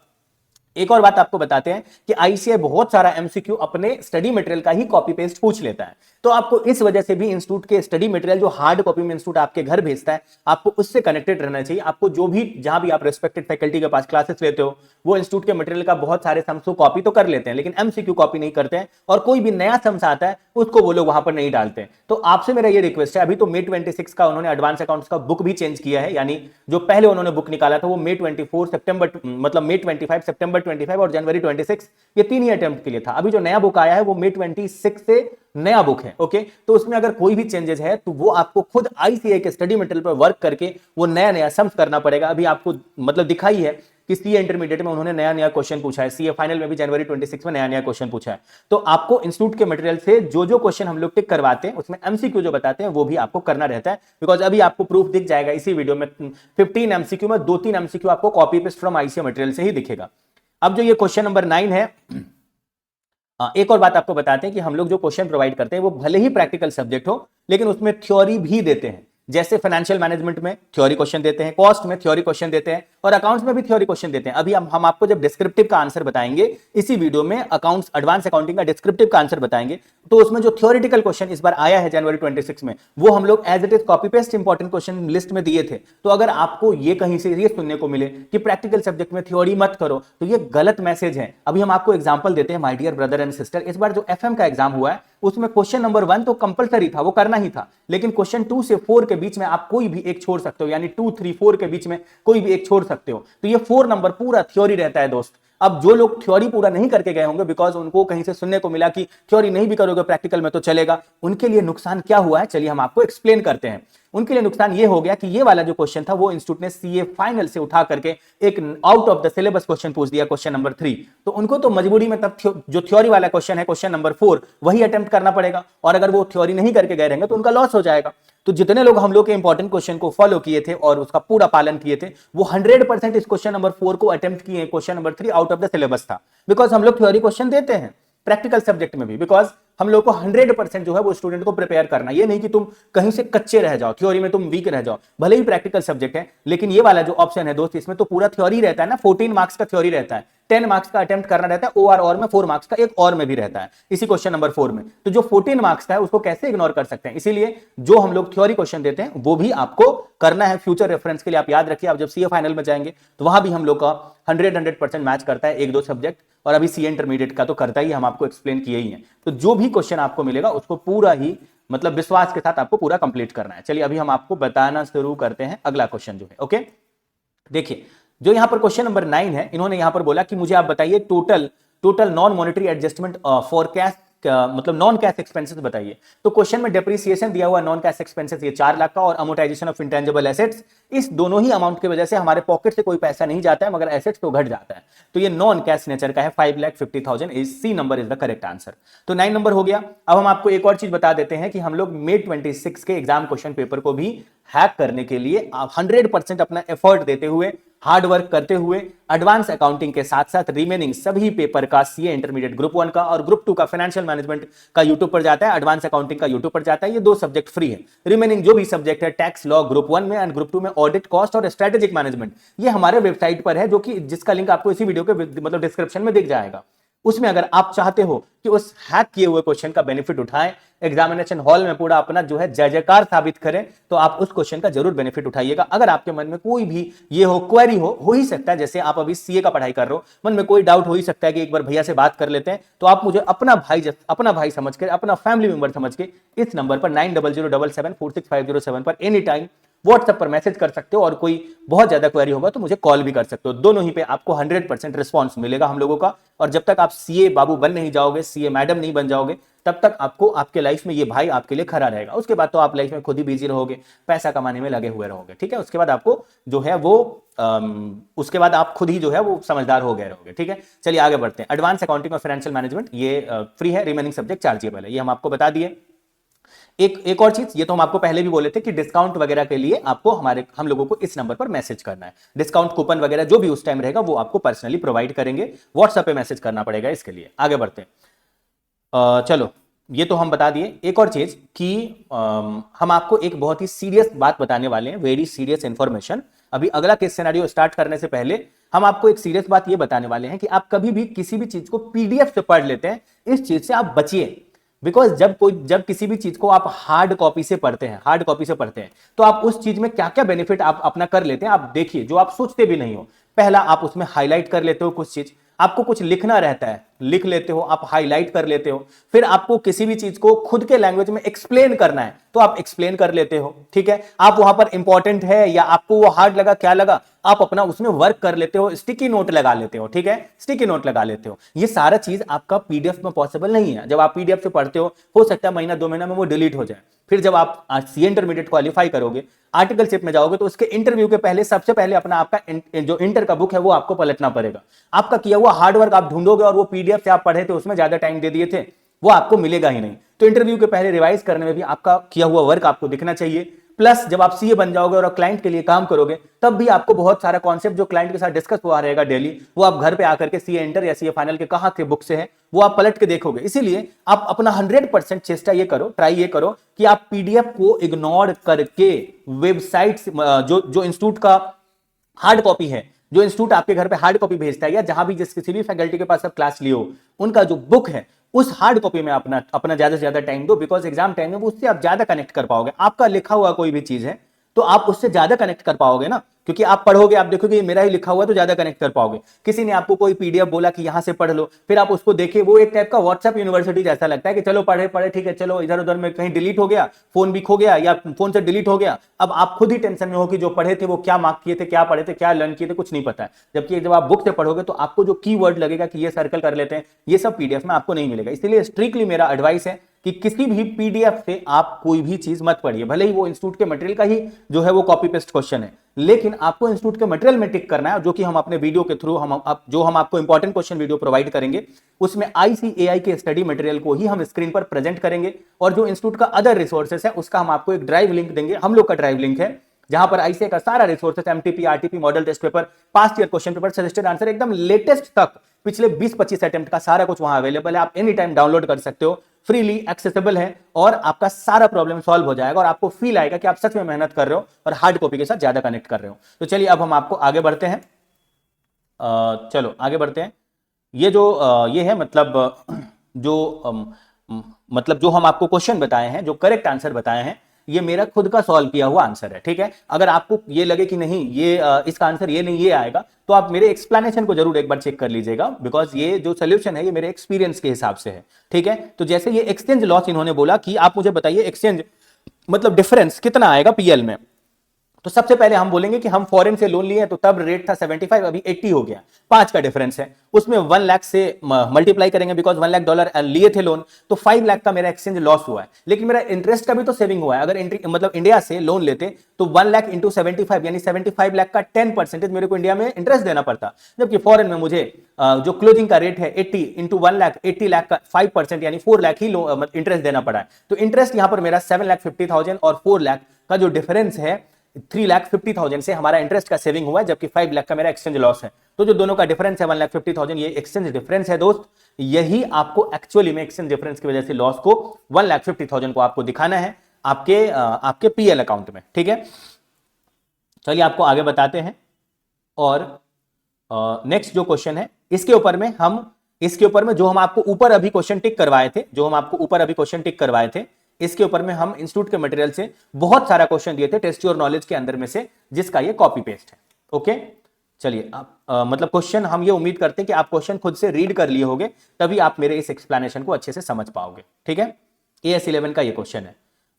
एक और बात आपको बताते हैं कि आईसीआई बहुत सारा एमसीक्यू अपने स्टडी मटेरियल का ही कॉपी पेस्ट पूछ लेता है। तो आपको इस वजह से भी इंस्टीट्यूट के स्टडी मटेरियल जो हार्ड कॉपी में इंस्टीट्यूट आपके घर भेजता है, आपको उससे कनेक्टेड रहना चाहिए। आपको जो भी जहां भी आप रिस्पेक्टेड फैकल्टी के पास क्लासेस लेते हो, वो इंस्टीट्यूट के मटेरियल का बहुत सारे सम्स को कॉपी तो कर लेते हैं, लेकिन एमसीक्यू कॉपी नहीं करते हैं। और कोई भी नया सम्स आता है उसको वो लोग वहां पर नहीं डालते हैं। तो आपसे मेरा ये रिक्वेस्ट है, अभी तो May 26 का उन्होंने एडवांस अकाउंट्स का बुक भी चेंज किया है, यानी जो पहले उन्होंने बुक निकाला था वो May 24 सितंबर, मतलब May 25, सितंबर 25 और जनवरी 26, ये 3 ही अटेम्प्ट के लिए था। अभी जो नया बुक आया है वो May 26 से नया बुक है, ओके। तो उसमें अगर कोई भी चेंजेस है तो वो आपको खुद आईसीआई के स्टडी मटेरियल पर वर्क करके वो नया नया सम्स करना पड़ेगा। अभी आपको मतलब दिखाई है कि सीए इंटरमीडिएट में उन्होंने नया नया क्वेश्चन पूछा है, सीए फाइनल में भी जनवरी 26 में नया नया क्वेश्चन पूछा है। तो आपको इंस्टीट्यूट के मटेरियल से जो जो क्वेश्चन हम लोग टिक करवाते हैं उसमें एमसीक्यू जो बताते हैं वो भी आपको करना रहता है। बिकॉज अभी आपको प्रूफ दिख जाएगा इसी वीडियो में, 15 एमसीक्यू में 2-3 एमसीक्यू आपको copy paste from ICI material से ही दिखेगा। अब जो ये क्वेश्चन नंबर 9 है, एक और बात आपको बताते हैं कि हम लोग जो क्वेश्चन प्रोवाइड करते हैं वो भले ही प्रैक्टिकल सब्जेक्ट हो, लेकिन उसमें थ्योरी भी देते हैं। जैसे फाइनेंशियल मैनेजमेंट में थ्योरी क्वेश्चन देते हैं, कॉस्ट में थ्योरी क्वेश्चन देते हैं, और अकाउंट्स में भी थ्योरी क्वेश्चन देते हैं। अभी हम आपको जब डिस्क्रिप्टिव का आंसर बताएंगे इसी वीडियो में, अकाउंट्स एडवांस अकाउंटिंग का डिस्क्रिप्टिव का आंसर बताएंगे, तो उसमें जो थ्योरेटिकल क्वेश्चन इस बार आया है जनवरी 26 में, वो हम लोग as it is copy paste important question list में दिए थे। तो अगर आपको ये कहीं से ये सुनने को मिले कि प्रैक्टिकल सब्जेक्ट में थ्योरी मत करो, तो ये गलत मैसेज है। अभी हम आपको एग्जांपल देते हैं my dear brother and sister. इस बार जो एफएम का एग्जाम हुआ है उसमें क्वेश्चन नंबर 1 तो कंपलसरी था, वो करना ही था, लेकिन क्वेश्चन 2 से 4 के बीच में आप कोई भी एक छोड़ सकते हो, यानी 2, 3, 4 के बीच में कोई भी एक छोड़ सकते हो। तो ये 4 नंबर पूरा थ्योरी रहता है दोस्त। अब जो लोग थ्योरी पूरा नहीं करके गए होंगे बिकॉज उनको कहीं से सुनने को मिला कि थ्योरी नहीं भी करोगे प्रैक्टिकल में तो चलेगा, उनके लिए नुकसान क्या हुआ है चलिए हम आपको एक्सप्लेन करते हैं। उनके लिए नुकसान ये हो गया कि ये वाला जो क्वेश्चन था वो इंस्टीट्यूट ने सीए फाइनल से उठा करके एक out of the syllabus question पूछ दिया, क्वेश्चन नंबर 3। तो उनको तो मजबूरी में तब जो थ्योरी वाला क्वेश्चन है क्वेश्चन नंबर 4 वही अटेम्प्ट करना पड़ेगा, और अगर वो थ्योरी नहीं करके गए रहेंगे तो उनका लॉस हो जाएगा। तो जितने लोग हम लोग के इंपॉर्टेंट क्वेश्चन को फॉलो किए थे और उसका पूरा पालन किए थे, वो 100% इस क्वेश्चन नंबर 4 को अटेम्प्ट किए। Question number 3 out of the syllabus था, बिकॉज हम लोग थ्योरी क्वेश्चन देते हैं प्रैक्टिकल सब्जेक्ट में भी, बिकॉज हम लोग को 100% जो है वो स्टूडेंट को प्रिपेयर करना, ये नहीं कि तुम कहीं से कच्चे रह जाओ, थ्योरी में तुम वीक रह जाओ, भले ही प्रैक्टिकल सब्जेक्ट है, लेकिन ये वाला जो ऑप्शन है दोस्त इसमें तो पूरा थ्योरी रहता है ना, 14 मार्क्स का थ्योरी रहता है, 10 मार्क्स का अटेम्प्ट करना रहता है, ओआर और में 4 मार्क्स का एक और में भी रहता है इसी क्वेश्चन नंबर 4 में। तो जो 14 मार्क्स का है उसको कैसे इग्नोर कर सकते हैं, इसीलिए जो हम लोग थ्योरी क्वेश्चन देते हैं वो भी आपको करना है फ्यूचर रेफरेंस के लिए। आप याद रखिए, आप जब सीए फाइनल में जाएंगे तो वहां भी हम लोग का 100% मैच करता है 1-2 सब्जेक्ट, और अभी सीए इंटरमीडिएट का तो करता ही, हम आपको एक्सप्लेन किए ही हैं। तो जो भी क्वेश्चन आपको मिलेगा उसको पूरा ही मतलब विश्वास के साथ आपको पूरा कंप्लीट करना है। चलिए अभी हम आपको बताना शुरू करते हैं अगला क्वेश्चन जो है। ओके, देखिए जो यहां पर क्वेश्चन नंबर 9 है, इन्होंने यहां पर बोला कि मुझे आप बताइए total non monetary adjustment forecast मतलब नॉन कैश एक्सपेंसेस बताइए। तो क्वेश्चन में डेप्रिसिएशन दिया हुआ नॉन कैश एक्सपेंसेस ये 4 लाख का, और अमोर्टाइजेशन ऑफ इंटेंजिबल एसेट्स, इस दोनों ही अमाउंट की वजह से हमारे पॉकेट से कोई पैसा नहीं जाता है मगर एसेट्स तो घट जाता है, तो ये नॉन कैश नेचर का है। 5,50,000 is C number is the correct answer. तो 9 नंबर हो गया। अब हम आपको एक और चीज बता देते हैं कि हम लोग May 26 के एग्जाम क्वेश्चन पेपर को भी हैक करने के लिए 100% अपना एफर्ट देते हुए, हार्ड वर्क करते हुए, एडवांस अकाउंटिंग के साथ साथ रिमेनिंग सभी पेपर का, सीए इंटरमीडिएट ग्रुप 1 का और ग्रुप 2 का फाइनेंशियल मैनेजमेंट का यूट्यूब पर जाता है, एडवांस अकाउंटिंग का यूट्यूब पर जाता है। ये 2 सब्जेक्ट फ्री है। रिमेनिंग जो भी सब्जेक्ट है टैक्स लॉ ग्रुप 1 में एंड ग्रुप 2 में ऑडिट, कॉस्ट और स्ट्रेटेजिक मैनेजमेंट, ये हमारे वेबसाइट पर है, जो कि जिसका लिंक आपको इसी वीडियो के मतलब डिस्क्रिप्शन में दिख जाएगा। उसमें अगर आप चाहते हो कि उस हैक किए हुए क्वेश्चन का बेनिफिट उठाएं, एग्जामिनेशन हॉल में पूरा अपना जो है जय जयकार साबित करें, तो आप उस क्वेश्चन का जरूर बेनिफिट उठाइएगा। अगर आपके मन में कोई भी ये हो क्वेरी हो ही सकता है, जैसे आप अभी सीए का पढ़ाई कर रहे हो, मन में कोई डाउट हो ही सकता है कि एक बार भैया से बात कर लेते हैं, तो आप मुझे अपना भाई समझ के, अपना फैमिली मेंबर समझ के इस नंबर पर 9007746507 पर एनी टाइम व्हाट्सएप पर मैसेज कर सकते हो, और कोई बहुत ज्यादा क्वेरी होगा तो मुझे कॉल भी कर सकते हो। दोनों ही पे आपको 100% रिस्पॉन्स मिलेगा हम लोगों का। और जब तक आप सीए बाबू बन नहीं जाओगे, सीए मैडम नहीं बन जाओगे, तब तक आपको आपके लाइफ में ये भाई आपके लिए खड़ा रहेगा। उसके बाद तो आप लाइफ में खुद ही बिजी रहोगे, पैसा कमाने में लगे हुए रहोगे, ठीक है। उसके बाद आपको जो है वो उसके बाद आप खुद ही जो है वो समझदार हो गए रहोगे, ठीक है। चलिए आगे बढ़ते हैं। एडवांस अकाउंटिंग और फाइनेंशियल मैनेजमेंट ये फ्री है, रिमेनिंग सब्जेक्ट चार्जेबल है, ये हम आपको बता दिए। एक और चीज, ये तो हम आपको पहले भी बोले थे कि डिस्काउंट वगैरह के लिए आपको हम लोगों को इस नंबर पर मैसेज करना है। डिस्काउंट कूपन वगैरह जो भी उस टाइम रहेगा वो आपको पर्सनली प्रोवाइड करेंगे, व्हाट्सएप पे मैसेज करना पड़ेगा इसके लिए। आगे बढ़ते हैं। चलो ये तो हम बता दिए। एक और चीज कि हम आपको एक बहुत ही सीरियस बात बताने वाले हैं, वेरी सीरियस इंफॉर्मेशन। अभी अगला केस सिनेरियो स्टार्ट करने से पहले हम आपको एक सीरियस बात ये बताने वाले हैं कि आप कभी भी किसी भी चीज को पीडीएफ से पढ़ लेते हैं, इस चीज से आप बचिए। बिकॉज जब किसी भी चीज को आप हार्ड कॉपी से पढ़ते हैं, तो आप उस चीज में क्या क्या बेनिफिट आप अपना कर लेते हैं, आप देखिए, जो आप सोचते भी नहीं हो। पहला, आप उसमें हाईलाइट कर लेते हो कुछ चीज, आपको कुछ लिखना रहता है, लिख लेते हो, आप हाईलाइट कर लेते हो। फिर आपको किसी भी चीज को खुद के लैंग्वेज में एक्सप्लेन करना है तो आप एक्सप्लेन कर लेते हो, ठीक है। आप वहां पर इंपॉर्टेंट है या आपको वो हार्ड लगा, क्या लगा, आप अपना उसमें वर्क कर लेते हो, स्टिकी नोट लगा लेते हो, ठीक है, स्टिकी नोट लगा लेते हो। ये सारा चीज आपका पीडीएफ में पॉसिबल नहीं है। जब आप पीडीएफ से पढ़ते हो सकता है महीना 2 महीना में वो डिलीट हो जाए। फिर जब आप सीए इंटरमीडिएट क्वालिफाई करोगे, आर्टिकलशिप में जाओगे, तो उसके इंटरव्यू के पहले सबसे पहले अपना आपका जो इंटर का बुक है वो आपको पलटना पड़ेगा। आपका किया हुआ हार्डवर्क आप ढूंढोगे, और वो पीडीएफ से आप पढ़े थे उसमें ज्यादा टाइम दे दिए थे, वो आपको मिलेगा ही नहीं। तो इंटरव्यू के पहले रिवाइज करने में भी आपका किया हुआ वर्क आपको दिखना चाहिए। प्लस जब आप सीए बन जाओगे और क्लाइंट के लिए काम करोगे, तब भी आपको बहुत सारा कॉन्सेप्ट जो क्लाइंट के साथ डिस्कस हुआ रहेगा डेली, वो आप घर पे आकर के सीए इंटर या सीए फाइनल के कहां के बुक से है वो आप पलट के देखोगे। इसीलिए आप अपना 100% चेष्टा ये करो, ट्राई ये करो कि आप पीडीएफ को इग्नोर करके वेबसाइट जो इंस्टीट्यूट का हार्ड कॉपी है जो इंस्टीट्यूट आपके घर पे हार्ड कॉपी भेजता है या जहां भी जिस किसी भी फैकल्टी के पास आप क्लास लियो, उनका जो बुक है उस हार्ड कॉपी में अपना अपना ज्यादा से ज्यादा टाइम दो, बिकॉज एग्जाम टाइम में उससे आप ज्यादा कनेक्ट कर पाओगे। आपका लिखा हुआ कोई भी चीज है तो आप उससे ज्यादा कनेक्ट कर पाओगे ना, क्योंकि आप पढ़ोगे, आप देखोगे ये मेरा ही लिखा हुआ है तो ज्यादा कनेक्ट कर पाओगे। किसी ने आपको कोई पीडीएफ बोला कि यहां से पढ़ लो, फिर आप उसको देखिए, वो एक टाइप का व्हाट्सएप यूनिवर्सिटी जैसा लगता है कि चलो पढ़े पढ़े ठीक है, चलो इधर उधर में कहीं डिलीट हो गया, फोन भी खो गया या फोन से डिलीट हो गया, अब आप खुद ही टेंशन में हो कि जो पढ़े थे वो क्या मार्क किए थे, क्या पढ़े थे, क्या लर्न किए थे, कुछ नहीं पता है। जबकि जब आप बुक से पढ़ोगे तो आपको जो कीवर्ड लगेगा कि ये सर्कल कर लेते हैं, ये सब पीडीएफ में आपको नहीं मिलेगा। इसलिए स्ट्रिक्टली मेरा एडवाइस है कि किसी भी पीडीएफ से आप कोई भी चीज मत पढ़िए, भले ही वो इंस्टीट्यूट के मटेरियल का ही जो है वो कॉपी पेस्ट क्वेश्चन है, लेकिन आपको इंस्टीट्यूट के मटेरियल में टिक करना है, जो कि हम अपने वीडियो के थ्रू हम आपको इंपॉर्टेंट क्वेश्चन वीडियो प्रोवाइड करेंगे, उसमें आईसीएआई के स्टडी मटेरियल को ही हम स्क्रीन पर प्रेजेंट करेंगे। और जो इंस्टीट्यूट का अदर रिसोर्सेस है उसका हम आपको एक ड्राइव लिंक देंगे, हम लोग का ड्राइव लिंक है, जहां पर आईसीए का सारा resources, MTP, RTP, model test paper, past year question paper, suggested answer, एकदम लेटेस्ट तक पिछले 20-25 अटेम्प्ट का सारा कुछ वहां अवेलेबल है। आप एनी टाइम डाउनलोड कर सकते हो, फ्रीली एक्सेसिबल है, और आपका सारा प्रॉब्लम सॉल्व हो जाएगा और आपको फील आएगा कि आप सच में मेहनत कर रहे हो और हार्ड कॉपी के साथ ज्यादा कनेक्ट कर रहे हो। तो चलिए अब हम आपको आगे बढ़ते हैं, चलो आगे बढ़ते हैं। ये जो ये है मतलब जो हम आपको क्वेश्चन बताए हैं, जो करेक्ट आंसर बताए हैं, ये मेरा खुद का सॉल्व किया हुआ आंसर है, ठीक है। अगर आपको ये लगे कि नहीं ये इसका आंसर ये नहीं ये आएगा, तो आप मेरे एक्सप्लेनेशन को जरूर एक बार चेक कर लीजिएगा, बिकॉज ये जो सोल्यूशन है ये मेरे एक्सपीरियंस के हिसाब से है, ठीक है। तो जैसे ये एक्सचेंज लॉस इन्होंने बोला कि आप मुझे बताइए एक्सचेंज मतलब डिफरेंस कितना आएगा पीएल में, तो सबसे पहले हम बोलेंगे कि हम फॉरेन से लोन लिए तो तब रेट था 75, अभी 80 हो गया, 5 का डिफरेंस है, उसमें 1 लाख से मल्टीप्लाई करेंगे, बिकॉज 1 लाख डॉलर लिए थे लोन, तो 5 लाख का मेरा एक्सचेंज लॉस हुआ है, लेकिन मेरा इंटरेस्ट का भी तो सेविंग हुआ है। अगर मतलब इंडिया से लोन लेते तो 1 लाख इंटू 75 यानी 75 लाख का 10% मेरे को इंडिया में इंटरेस्ट देना पड़ता, जबकि फॉरेन में मुझे जो क्लोजिंग का रेट है 80 इंटू 1 लाख, 80 लाख का 5% यानी 4 लाख ही इंटरेस्ट देना पड़ा है। तो इंटरेस्ट यहां पर मेरा 7,50,000 और 4 लाख का जो डिफरेंस है 3,50,000 से हमारा इंटरेस्ट का सेविंग हुआ है, जबकि 5 लाख का मेरा एक्सचेंज लॉस है। तो जो दोनों का डिफरेंस है 1,50,000, ये एक्सचेंज डिफरेंस है दोस्त, यही आपको एक्चुअली में एक्सचेंज डिफरेंस की वजह से लॉस को 1,50,000 को आपको दिखाना है आपके पीएल अकाउंट में, ठीक है। चलिए आपको आगे बताते हैं, और नेक्स्ट जो क्वेश्चन है इसके ऊपर में जो हम आपको ऊपर अभी क्वेश्चन टिक करवाए थे, इसके ऊपर में हम इंस्टीट्यूट के मटेरियल से बहुत सारा क्वेश्चन दिए थे टेस्ट योर नॉलेज के अंदर में से, जिसका ये कॉपी पेस्ट है, ओके। चलिए मतलब क्वेश्चन हम ये उम्मीद करते हैं कि आप क्वेश्चन खुद से रीड कर लिए होंगे, तभी आप मेरे इस एक्सप्लेनेशन को अच्छे से समझ पाओगे, ठीक है। AS11 का ये क्वेश्चन है।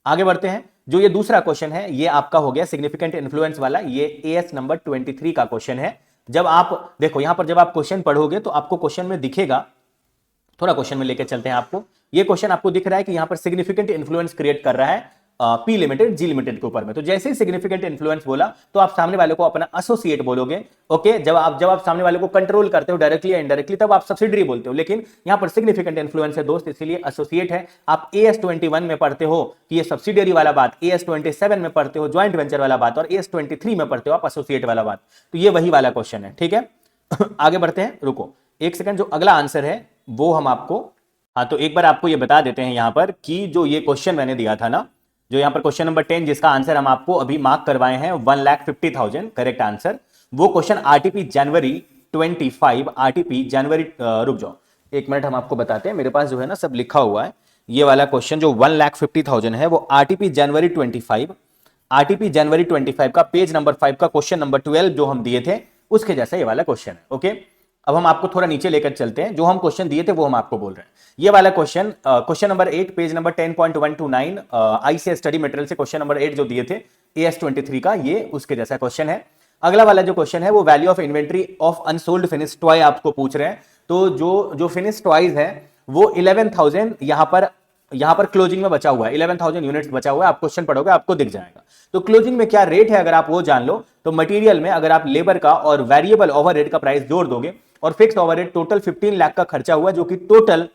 आगे बढ़ते हैं, जो ये दूसरा क्वेश्चन है ये आपका हो गया सिग्निफिकेंट इन्फ्लुएंस वाला, ये AS नंबर 23 का क्वेश्चन है। जब आप देखो यहां पर जब आप क्वेश्चन पढ़ोगे तो आपको क्वेश्चन में दिखेगा, थोड़ा क्वेश्चन में लेकर चलते हैं आपको। ये क्वेश्चन आपको दिख रहा है कि यहां पर सिग्निफिकेंट इन्फ्लुएंस क्रिएट कर रहा है पी लिमिटेड जी लिमिटेड के ऊपर में। तो जैसे ही सिग्निफिकेंट इन्फ्लुएंस बोला तो आप सामने वाले को अपना एसोसिएट बोलोगे, ओके। जब आप सामने वाले को कंट्रोल करते हो डायरेक्टली या इनडायरेक्टली तब आप सब्सिडरी बोलते हो, लेकिन यहां पर सिग्निफिकेंट इन्फ्लुएंस है दोस्त, इसलिए एसोसिएट है। आप AS21 में पढ़ते हो कि ये सब्सिडियरी वाला बात, AS27 में पढ़ते हो ज्वाइंट वेंचर वाला बात, और AS23 में पढ़ते हो आप एसोसिएट वाला बात। तो ये वही वाला क्वेश्चन है, ठीक है। आगे बढ़ते हैं, रुको एक सेकंड, जो अगला आंसर है वो हम आपको, हाँ तो एक बार आपको ये बता देते हैं यहां पर कि जो ये क्वेश्चन मैंने दिया था ना, जो यहां पर क्वेश्चन नंबर 10 जिसका आंसर हम आपको अभी मार्क करवाए हैं 1,50,000 करेक्ट आंसर, वो क्वेश्चन आरटीपी जनवरी 25, आरटीपी जनवरी रुक जाओ एक मिनट, हम आपको बताते हैं, मेरे पास जो है ना सब लिखा हुआ है। ये वाला क्वेश्चन जो 1,50,000 है वो आरटीपी जनवरी 25 का पेज नंबर 5 का क्वेश्चन नंबर 12 जो हम दिए थे उसके जैसा ये वाला क्वेश्चन है, ओके। अब हम आपको थोड़ा नीचे लेकर चलते हैं, जो हम क्वेश्चन दिए थे वो हम आपको बोल रहे हैं। ये वाला question question number 8 page number 10.129 ICA study material से क्वेश्चन नंबर 8 जो दिए थे AS23 का, ये उसके जैसा क्वेश्चन है। अगला वाला जो क्वेश्चन है वो value of inventory of unsold finish toy आपको पूछ रहे हैं। तो जो फिनिश टॉयज है वो 11,000 यहां पर क्लोजिंग में बचा हुआ है, 11,000 यूनिट्स बचा हुआ है। आप क्वेश्चन पढ़ोगे आपको दिख जाएगा। तो क्लोजिंग में क्या रेट है अगर आप वो जान लो, तो मटेरियल में अगर आप लेबर का और वेरिएबल ओवरहेड का प्राइस जोड़ दोगे और फिक्स ओवरहेड टोटल 15 लाख का खर्चा हुआ, जो कि टोटल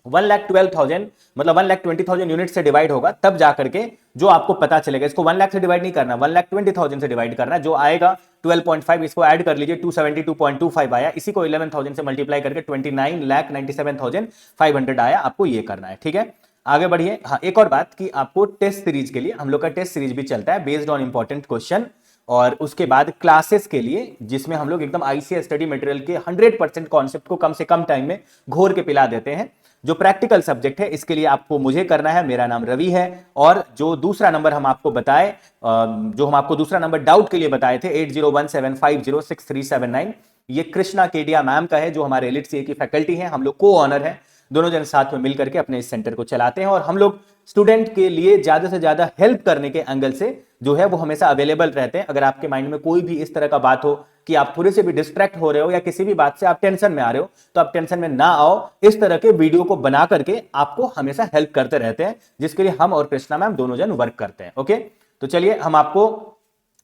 1,12,000 मतलब 1,20,000 यूनिट से डिवाइड होगा, तब जाकर के जो आपको पता चलेगा। इसको 1 लाख से डिवाइड नहीं करना, 1,20,000 से डिवाइड करना, जो आएगा 12.5, इसको ऐड कर लीजिए 272.25 आया, इसी को 11,000 से मल्टीप्लाई करके 29,97,500 आया, आपको ये करना है, ठीक है। आगे बढ़िए। हाँ एक और बात कि आपको टेस्ट सीरीज के लिए हम लोग का टेस्ट सीरीज भी चलता है बेस्ड ऑन इंपॉर्टेंट क्वेश्चन, और उसके बाद क्लासेस के लिए जिसमें हम लोग एकदम आईसीएस स्टडी मटेरियल के 100% कॉन्सेप्ट को कम से कम टाइम में घोर के पिला देते हैं। जो प्रैक्टिकल सब्जेक्ट है इसके लिए आपको मुझे करना है, मेरा नाम रवि है। और जो दूसरा नंबर हम आपको बताए, जो हम आपको दूसरा नंबर डाउट के लिए बताए थे 8017506379, ये कृष्णा केडिया मैम का है, जो हमारे एलिट सीए की फैकल्टी है। हम लोग को ऑनर है, दोनों जन साथ में मिलकर के अपने इस सेंटर को चलाते हैं और हम लोग स्टूडेंट के लिए ज्यादा से ज्यादा हेल्प करने के एंगल से जो है वो हमेशा अवेलेबल रहते हैं। अगर आपके माइंड में कोई भी इस तरह का बात हो कि आप थोड़े से भी डिस्ट्रैक्ट हो रहे हो या किसी भी बात से आप टेंशन में आ रहे हो, तो आप टेंशन में ना आओ। इस तरह के वीडियो को बना करके आपको हमेशा हेल्प करते रहते हैं, जिसके लिए हम और कृष्णा मैम दोनों जन वर्क करते हैं। ओके, तो चलिए हम आपको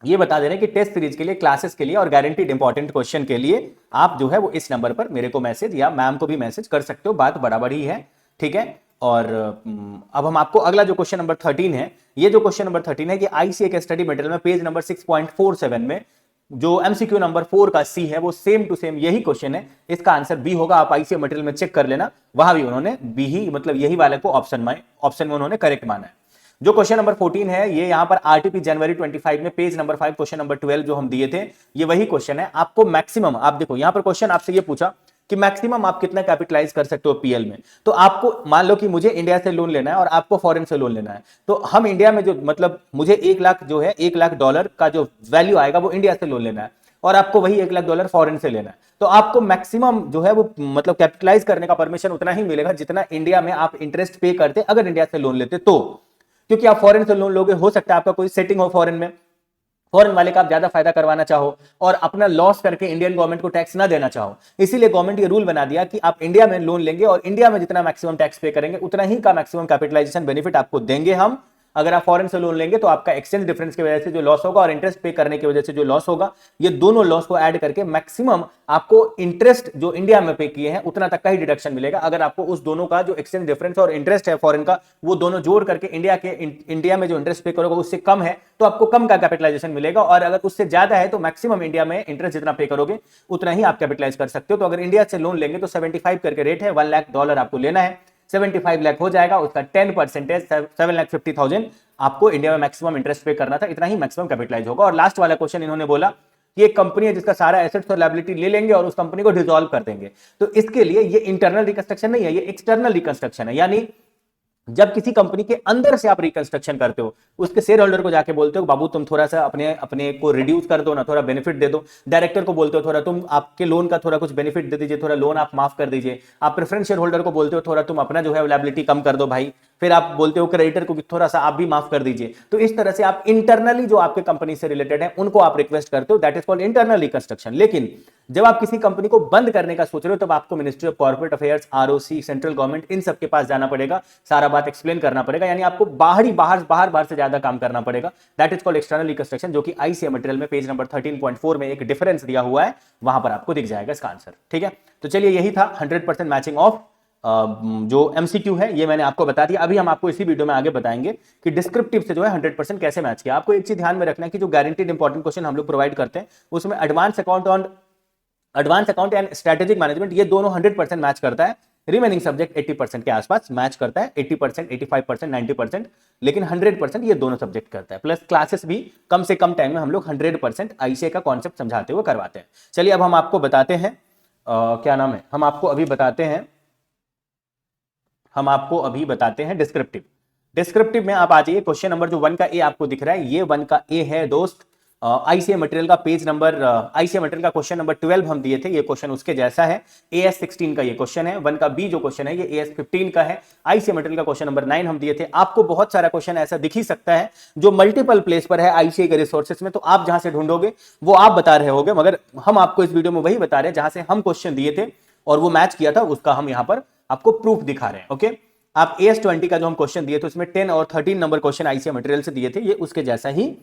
ये बता दे रहे हैं कि टेस्ट सीरीज के लिए, क्लासेस के लिए और गारंटीड इंपॉर्टेंट क्वेश्चन के लिए आप जो है वो इस नंबर पर मेरे को मैसेज या मैम को भी मैसेज कर सकते हो, बात बराबर ही है, ठीक है। और अब हम आपको अगला जो क्वेश्चन नंबर 13 है, ये जो क्वेश्चन नंबर 13 है कि आईसीए के स्टडी मटेरियल में पेज नंबर 6.47 में जो एमसीक्यू नंबर 4 का सी है वो सेम टू सेम यही क्वेश्चन है, इसका आंसर बी होगा। आप आईसीए मटेरियल में चेक कर लेना, वहां भी उन्होंने बी ही, मतलब यही वाले को ऑप्शन में उन्होंने करेक्ट माना है। जो क्वेश्चन नंबर 14 है ये यहां पर आरटीपी जनवरी 25 में पेज नंबर 5 क्वेश्चन नंबर 12 जो हम दिए थे, ये वही क्वेश्चन है। आपको मैक्सिमम, आप देखो यहां पर क्वेश्चन आपसे ये पूछा कि मैक्सिमम आप कितना कैपिटलाइज कर सकते हो पीएल में। तो आपको मान लो कि मुझे इंडिया से लोन लेना है और आपको फॉरेन से लोन लेना है, तो हम इंडिया में जो, मतलब मुझे 1 लाख जो है, $1 लाख का जो वैल्यू आएगा वो इंडिया से लोन लेना है और आपको वही $1 लाख फॉरेन से लेना है। तो आपको मैक्सिमम जो है वो मतलब कैपिटलाइज करने का परमिशन उतना ही मिलेगा जितना इंडिया में आप इंटरेस्ट पे करते अगर इंडिया से लोन लेते तो। क्योंकि आप फॉरेन से लोन लोगे, हो सकता है आपका कोई सेटिंग हो फॉरेन में, फॉरेन वाले का आप ज्यादा फायदा करवाना चाहो और अपना लॉस करके इंडियन गवर्नमेंट को टैक्स ना देना चाहो, इसीलिए गवर्नमेंट ये रूल बना दिया कि आप इंडिया में लोन लेंगे और इंडिया में जितना मैक्सिमम टैक्स पे करेंगे उतना ही का मैक्सिमम कैपिटलाइजेशन बेनिफिट आपको देंगे हम। अगर आप फॉरेन से लोन लेंगे तो आपका एक्सचेंज डिफरेंस की वजह से जो लॉस होगा और इंटरेस्ट पे करने की वजह से जो लॉस होगा, ये दोनों लॉस को ऐड करके मैक्सिमम आपको इंटरेस्ट जो इंडिया में पे किए हैं उतना तक का ही डिडक्शन मिलेगा। अगर आपको उस दोनों का जो एक्सचेंज डिफरेंस और इंटरेस्ट है फॉरेन का, वो दोनों जोड़ करके इंडिया में जो इंटरेस्ट पे करोगे उससे कम है तो आपको कम का कैपिटलाइजेशन मिलेगा, और अगर उससे ज्यादा है तो मैक्सिमम इंडिया में इंटरेस्ट जितना पे करोगे उतना ही आप कैपिटलाइज कर सकते हो। तो अगर इंडिया से लोन लेंगे तो 75 करके रेट है, $1 लाख आपको लेना है, 75 लाख हो जाएगा, उसका 10% 7,50,000 आपको इंडिया में मैक्सिमम इंटरेस्ट पे करना था, इतना ही मैक्सिमम कैपिटलाइज होगा। और लास्ट वाला क्वेश्चन इन्होंने बोला कि एक कंपनी है जिसका सारा एसेट्स और लायबिलिटी ले लेंगे और उस कंपनी को डिसॉल्व कर देंगे। तो इसके लिए ये इंटरनल रिकंस्ट्रक्शन नहीं है, ये एक्सटर्नल रिकंस्ट्रक्शन है। यानी जब किसी कंपनी के अंदर से आप रिकंस्ट्रक्शन करते हो, उसके शेयर होल्डर को जाके बोलते हो बाबू तुम थोड़ा सा अपने को रिड्यूस कर दो ना, थोड़ा बेनिफिट दे दो। डायरेक्टर को बोलते हो थोड़ा तुम आपके लोन का थोड़ा कुछ बेनिफिट दे दीजिए, थोड़ा लोन आप माफ कर दीजिए। आप प्रेफरेंस शेयर होल्डर को बोलते हो थोड़ा तुम अपना जो है लायबिलिटी कम कर दो भाई। फिर आप बोलते हो क्रेडिटर को थोड़ा सा आप भी माफ कर दीजिए। तो इस तरह से आप इंटरनली जो आपके कंपनी से रिलेटेड है उनको आप रिक्वेस्ट करते हो, that is called internal reconstruction. लेकिन जब आप किसी कंपनी को बंद करने का सोच रहे हो तब आपको ministry of corporate affairs, ROC, central government, इन सब के पास जाना पड़ेगा, सारा बात एक्सप्लेन करना पड़ेगा। यानी आपको बाहर से ज्यादा काम करना पड़ेगा, that is called external reconstruction, जो कि आईसीए मटेरियल में पेज नंबर 13.4 में एक डिफरेंस दिया हुआ है, वहां पर आपको दिख जाएगा इसका आंसर। ठीक है, तो चलिए यही था 100% मैचिंग ऑफ जो एमसीक्यू है, ये मैंने आपको बता दिया। अभी हम आपको इसी वीडियो में आगे बताएंगे कि डिस्क्रिप्टिव से जो है 100% कैसे मैच किया। आपको एक चीज ध्यान में रखना है कि जो गारंटीड इंपॉर्टेंट क्वेश्चन हम लोग प्रोवाइड करते हैं उसमें advance account and strategic management, ये दोनों 100% मैच करता है। रिमेनिंग सब्जेक्ट 80% के आसपास मैच करता है, 80%, 85%, 90%, लेकिन 100% ये दोनों सब्जेक्ट करता है। प्लस क्लासेस भी कम से कम टाइम में हम लोग 100% आईसीए का कॉन्सेप्ट समझाते हुए करवाते हैं। चलिए अब हम आपको बताते हैं क्या नाम है, हम आपको अभी बताते हैं डिस्क्रिप्टिव में आप आ जाइए। क्वेश्चन नंबर जो 1 का ए आपको दिख रहा है, ये 1 का ए है दोस्त। आईसीए मटेरियल का पेज नंबर, आईसीए मटेरियल का क्वेश्चन नंबर 12 हम दिए थे, ये क्वेश्चन उसके जैसा है। एएस 16 का ये क्वेश्चन है। 1 का बी जो क्वेश्चन है ये एएस 15 का है। आईसीए मटेरियल का क्वेश्चन नंबर 9 हम दिए थे। आपको बहुत सारा क्वेश्चन ऐसा दिख ही सकता है जो मल्टीपल प्लेस पर है आईसीए के रिसोर्सेज में, तो आप जहां से ढूंढोगे वो आप बता रहे होगे, मगर हम आपको इस वीडियो में वही बता रहे हैं जहां से हम क्वेश्चन दिए थे और वो मैच किया था, उसका हम यहां पर आपको प्रूफ दिखा रहे हैं। ओके, आप एएस 20 का जो हम क्वेश्चन दिए थे उसमें 10 और 13 नंबर क्वेश्चन आईसीए मटेरियल से दिए थे, ये उसके जैसा ही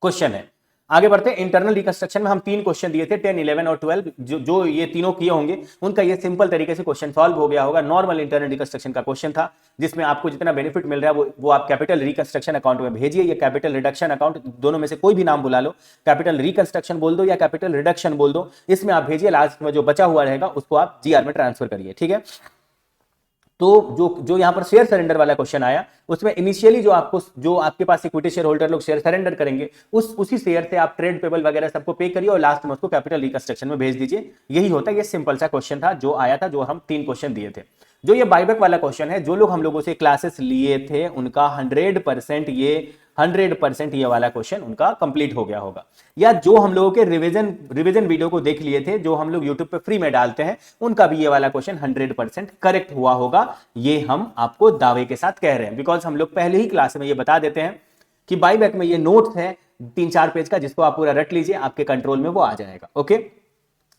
क्वेश्चन है। आगे बढ़ते हैं। इंटरनल रिकंस्ट्रक्शन में हम 3 क्वेश्चन दिए थे, 10, 11 और 12। जो ये तीनों किए होंगे उनका ये सिंपल तरीके से क्वेश्चन सॉल्व हो गया होगा। नॉर्मल इंटरनल रिकंस्ट्रक्शन का क्वेश्चन था जिसमें आपको जितना बेनिफिट मिल रहा है वो आप कैपिटल रिकंस्ट्रक्शन अकाउंट में भेजिए, या कैपिटल रिडक्शन अकाउंट, दोनों में से कोई भी नाम बुला लो, कैपिटल रिकंस्ट्रक्शन बोल दो या कैपिटल रिडक्शन बोल दो, इसमें आप भेजिए। लास्ट में जो बचा हुआ रहेगा उसको आप जीआर में ट्रांसफर करिए। ठीक है, तो जो यहाँ पर शेयर सरेंडर वाला क्वेश्चन आया, उसमें इनिशियली जो आपके पास इक्विटी शेयर होल्डर लोग शेयर सरेंडर करेंगे, उसी शेयर से आप ट्रेड पेबल वगैरह सबको पे करिए और लास्ट में उसको कैपिटल रिकंस्ट्रक्शन में भेज दीजिए। यही होता है। ये सिंपल सा क्वेश्चन था जो आया था, जो हम 3 क्वेश्चन दिए थे। जो ये बायबैक वाला क्वेश्चन है, जो लोग हम लोगों से क्लासेस लिए थे उनका 100% ये वाला क्वेश्चन उनका कंप्लीट हो गया होगा, या जो हम लोगों के रिवीजन वीडियो को देख लिए थे, जो हम लोग यूट्यूब पे फ्री में डालते हैं, उनका भी ये वाला क्वेश्चन 100% करेक्ट हुआ होगा। ये हम आपको दावे के साथ कह रहे हैं, बिकॉज हम लोग पहले ही क्लास में ये बता देते हैं कि बायबैक में ये नोट्स है 3-4 पेज का, जिसको आप पूरा रट लीजिए, आपके कंट्रोल में वो आ जाएगा। ओके,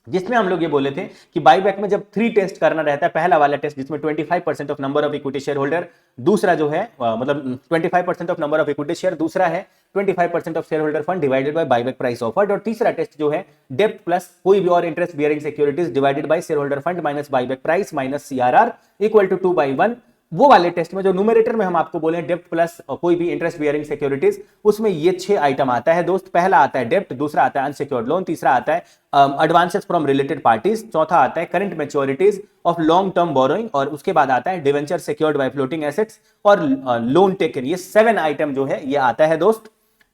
जिसमें हम लोग ये बोले थे कि बायबैक में जब 3 टेस्ट करना रहता है, पहला वाला टेस्ट जिसमें 25% of number of equity share holder, दूसरा जो है मतलब 25% of number of equity share, दूसरा है 25% of share holder fund divided by buyback price offered, और तीसरा टेस्ट जो है डेप्ट प्लस कोई भी और interest bearing securities divided by shareholder fund minus buyback price minus CRR equal to 2/1। वो वाले टेस्ट में जो न्यूमरेटर में हम आपको बोले डेप्ट प्लस कोई भी इंटरेस्ट बियरिंग सिक्योरिटीज, उसमें ये 6 आइटम आता है दोस्त। पहला आता है डेप्ट, दूसरा आता है अनसिक्योर्ड लोन, तीसरा आता है एडवांसेस फ्रॉम रिलेटेड पार्टीज, चौथा आता है current मैच्योरिटीज of long term borrowing, और उसके बाद आता है debenture secured by floating assets और लोन टेकन। ये 7 आइटम जो है ये आता है दोस्त।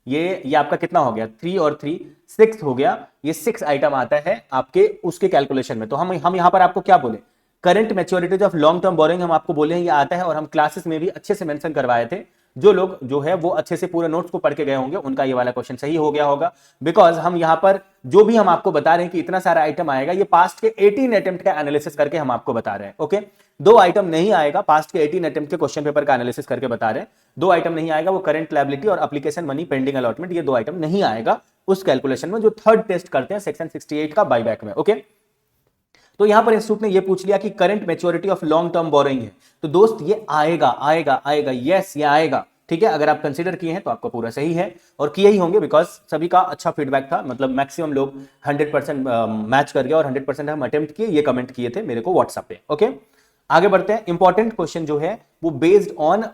ये आपका कितना हो गया, 3 और 3 6 हो गया। ये 6 आइटम आता है आपके उसके कैलकुलेशन में। तो हम यहां पर आपको क्या बोले, current मैच्योरिटीज of long term borrowing हम आपको बोले हैं ये आता है, और हम क्लासेस में भी अच्छे से मेंशन करवाए थे। जो लोग जो है वो अच्छे से पूरे नोट्स को पढ़ के गए होंगे, उनका ये वाला क्वेश्चन सही हो गया होगा, बिकॉज हम यहां पर जो भी हम आपको बता रहे हैं कि इतना सारा आइटम आएगा, ये पास्ट के 18 अटेम्प्ट का एनालिसिस करके हम आपको बता रहे हैं। ओके, 2 आइटम नहीं आएगा, पास्ट के 18 अटेम्प्ट के क्वेश्चन पेपर का एनालिसिस करके बता रहे हैं। 2 आइटम नहीं आएगा, वो करंट लायबिलिटी और एप्लीकेशन मनी पेंडिंग अलॉटमेंट, ये 2 आइटम नहीं आएगा उस कैलकुलेशन में जो थर्ड टेस्ट करते हैं सेक्शन 68 का बायबैक में। ओके, तो यहां पर इंस्टीट्यूट ने ये पूछ लिया कि current maturity of long term borrowing है, तो दोस्त ये आएगा आएगा आएगा, यस ये आएगा। ठीक है, अगर आप कंसीडर किए हैं तो आपका पूरा सही है, और किए ही होंगे, बिकॉज सभी का अच्छा फीडबैक था, मतलब मैक्सिमम लोग 100% मैच कर गया और 100% हम अटेम्प्ट किए, ये कमेंट किए थे मेरे को व्हाट्सएप पे। ओके, आगे बढ़ते हैं। इंपॉर्टेंट क्वेश्चन जो है वो बेस्ड ऑन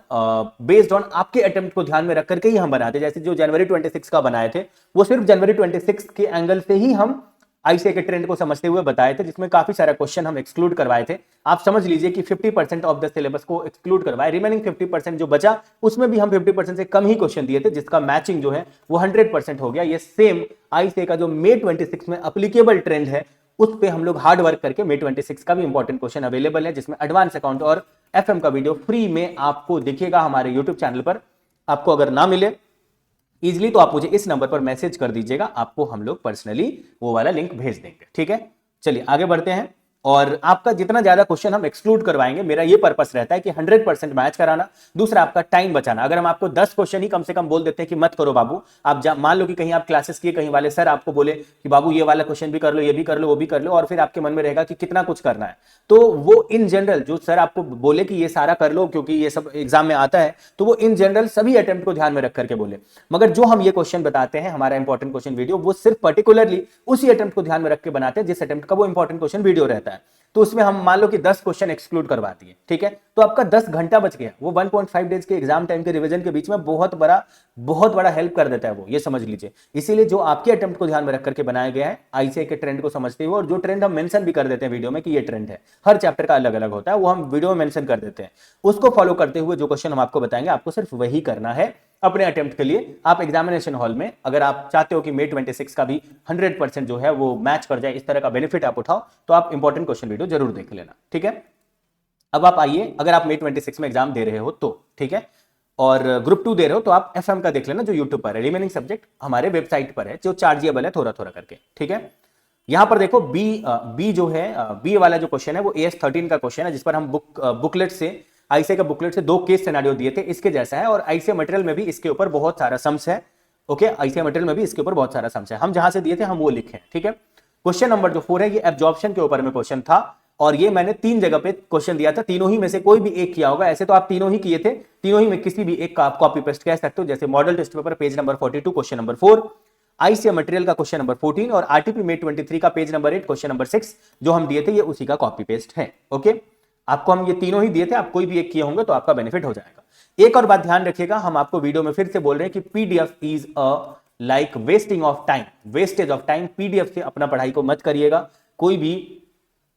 आपके अटेम्प्ट को ध्यान में रख करके ही हम बनाते हैं। जैसे जो जनवरी 26 का बनाए थे, वो सिर्फ जनवरी 26 के एंगल से ही हम आईसीए के ट्रेंड को समझते हुए बताए थे, जिसमें काफी सारा क्वेश्चन हम एक्सक्लूड करवाए थे। आप समझ लीजिए कि 50% ऑफ द सिलेबस को एक्सक्लूड करवाए, रिमेनिंग 50% जो बचा उसमें भी हम 50% से कम ही क्वेश्चन दिए थे, जिसका मैचिंग जो है वो 100% हो गया। ये सेम आईसीए का जो May 26 में अप्लीकेबल ट्रेंड है, उस पे हम लोग हार्ड वर्क करके May 26 का भी इंपॉर्टेंट क्वेश्चन अवेलेबल है, जिसमें एडवांस अकाउंट और एफएम का वीडियो फ्री में आपको दिखेगा हमारे यूट्यूब चैनल पर। आपको अगर ना मिले इजिली तो आप मुझे इस नंबर पर मैसेज कर दीजिएगा, आपको हम लोग पर्सनली वो वाला लिंक भेज देंगे। ठीक है, चलिए आगे बढ़ते हैं। और आपका जितना ज्यादा क्वेश्चन हम एक्सक्लूड करवाएंगे, मेरा ये पर्पस रहता है कि 100% मैच कराना, दूसरा आपका टाइम बचाना। अगर हम आपको 10 क्वेश्चन ही कम से कम बोल देते हैं कि मत करो बाबू, आप मान लो कि कहीं आप क्लासेस किए, कहीं वाले सर आपको बोले कि बाबू ये वाला क्वेश्चन भी कर लो, ये भी कर लो, वो भी कर लो, और फिर आपके मन में रहेगा कि कितना कुछ करना है, तो वो इन जनरल जो सर आपको बोले कि ये सारा कर लो क्योंकि ये सब एग्जाम में आता है, तो वो इन जनरल सभी अटेम्प्ट को ध्यान में रख करके बोले। मगर जो हम ये क्वेश्चन बताते हैं, हमारा इंपॉर्टेंट क्वेश्चन वीडियो, वो सिर्फ पर्टिकुलरली उसी अटेम्प्ट को ध्यान में रख के बनाते हैं जिस अटेम्प्ट का वो इंपॉर्टेंट क्वेश्चन वीडियो रहता है। तो उसमें हम मान लो कि 10 क्वेश्चन एक्सक्लूड करवा दिए, ठीक है, तो आपका 10 घंटा बच गया। वो 1.5 डेज के एग्जाम टाइम के रिवीजन के बीच में बहुत बड़ा हेल्प कर देता है वो, ये समझ लीजिए। इसीलिए जो आपके अटेम्प्ट को ध्यान में रख करके बनाया गया है, आईसीए के ट्रेंड को समझते हुए, और जो ट्रेंड हम मेंशन भी कर देते हैं वीडियो में कि ये ट्रेंड है, हर चैप्टर का अलग अलग होता है, वो हम वीडियो में मेंशन कर देते हैं। उसको फॉलो करते हुए जो क्वेश्चन हम आपको बताएंगे, आपको सिर्फ वही करना है अपने अटेम्प्ट के लिए। आप एग्जामिनेशन हॉल में अगर आप चाहते हो कि May 26 का भी 100% जो है वो मैच कर जाए, इस तरह का बेनिफिट आप उठाओ, तो आप इंपॉर्टेंट क्वेश्चन वीडियो जरूर देख लेना। ठीक है, अब आप आइए, अगर आप May 26 में एग्जाम दे रहे हो तो ठीक है, और ग्रुप 2 दे रहे हो तो आप एफएम का देख लेना जो यूट्यूब पर है। रिमेनिंग सब्जेक्ट हमारे वेबसाइट पर है, जो चार्जेबल है थोड़ा थोड़ा करके। ठीक है, यहां पर देखो बी जो है, बी वाला जो क्वेश्चन है वो AS 13 का क्वेश्चन है, जिस पर हम बुकलेट से, आईसीए का बुकलेट से 2 केस सिनेरियो दिए थे, इसके जैसा है, और आईसीए मटेरियल में भी इसके ऊपर बहुत सारा सम्स है। ओके, आईसीए मटेरियल में भी इसके ऊपर बहुत सारा सम्स है, हम जहां से दिए थे हम वो लिखे। ठीक है, क्वेश्चन नंबर जो 4 है, ये एब्जॉर्प्शन के ऊपर में क्वेश्चन था, और ये मैंने 3 जगह पे क्वेश्चन दिया था, तीनों ही में से कोई भी एक किया होगा। ऐसे तो आप तीनों ही किए थे, तीनों ही में किसी भी एक का आप कॉपी पेस्ट कह सकते हो, जैसे model test paper page number 42 question number 4, ICA material का क्वेश्चन नंबर 14, और आरटीपी May 23 का पेज नंबर 8 क्वेश्चन नंबर 6 जो हम दिए थे, ये उसी का कॉपी पेस्ट है। ओके, आपको हम ये तीनों ही दिए थे, आप कोई भी एक किए होंगे तो आपका बेनिफिट हो जाएगा। एक और बात ध्यान रखिएगा, हम आपको वीडियो में फिर से बोल रहे हैं कि PDF is a like wasting of time, wastage of time. PDF से अपना पढ़ाई को मत करिएगा, कोई भी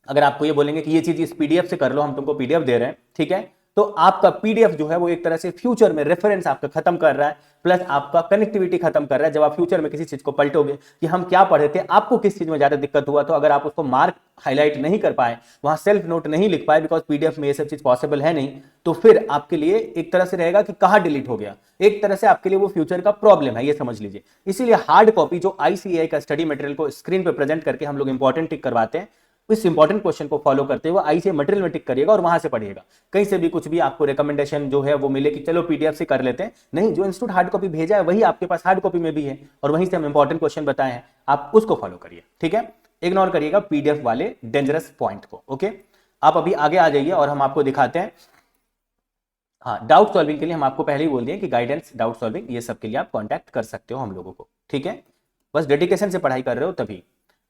अगर आपको ये बोलेंगे कि ये चीज इस पीडीएफ से कर लो, हम तुमको पीडीएफ दे रहे हैं, ठीक है, तो आपका पीडीएफ जो है वो एक तरह से फ्यूचर में रेफरेंस आपका खत्म कर रहा है, प्लस आपका कनेक्टिविटी खत्म कर रहा है। जब आप फ्यूचर में किसी चीज को पलटोगे कि हम क्या पढ़े थे, आपको किस चीज में ज्यादा दिक्कत हुआ, तो अगर आप उसको मार्क हाईलाइट नहीं कर पाए, वहां सेल्फ नोट नहीं लिख पाए, बिकॉज पीडीएफ में ये सब चीज पॉसिबल है नहीं, तो फिर आपके लिए एक तरह से रहेगा कि कहां डिलीट हो गया, एक तरह से आपके लिए वो फ्यूचर का प्रॉब्लम है, ये समझ लीजिए। इसीलिए हार्ड कॉपी जो आईसीएआई का स्टडी मटेरियल को स्क्रीन पर प्रेजेंट करके हम लोग इंपॉर्टेंट टिक करवाते हैं, इस इंपॉर्टेंट क्वेश्चन को फॉलो करते हुए आई से मटेरियल में टिक करिएगा और वहां से पढ़िएगा। कहीं से भी कुछ भी आपको रिकमेंडेशन जो है वो मिले कि चलो पीडीएफ से कर लेते हैं, नहीं, जो इंस्टीट्यूट हार्ड कॉपी भेजा है वही आपके पास हार्ड कॉपी में भी है और वहीं से हम इंपॉर्टेंट क्वेश्चन बताए हैं, आप उसको फॉलो करिए, ठीक है। इग्नोर करिएगा पीडीएफ वाले डेंजरस पॉइंट को, ओके। आप अभी आगे आ जाइए और हम आपको दिखाते हैं। हाँ, डाउट सॉल्विंग के लिए हम आपको पहले ही बोल दिए कि गाइडेंस, डाउट सॉल्विंग, ये सब के लिए आप कॉन्टैक्ट कर सकते हो हम लोगों को, ठीक है। बस डेडिकेशन से पढ़ाई कर रहे हो तभी।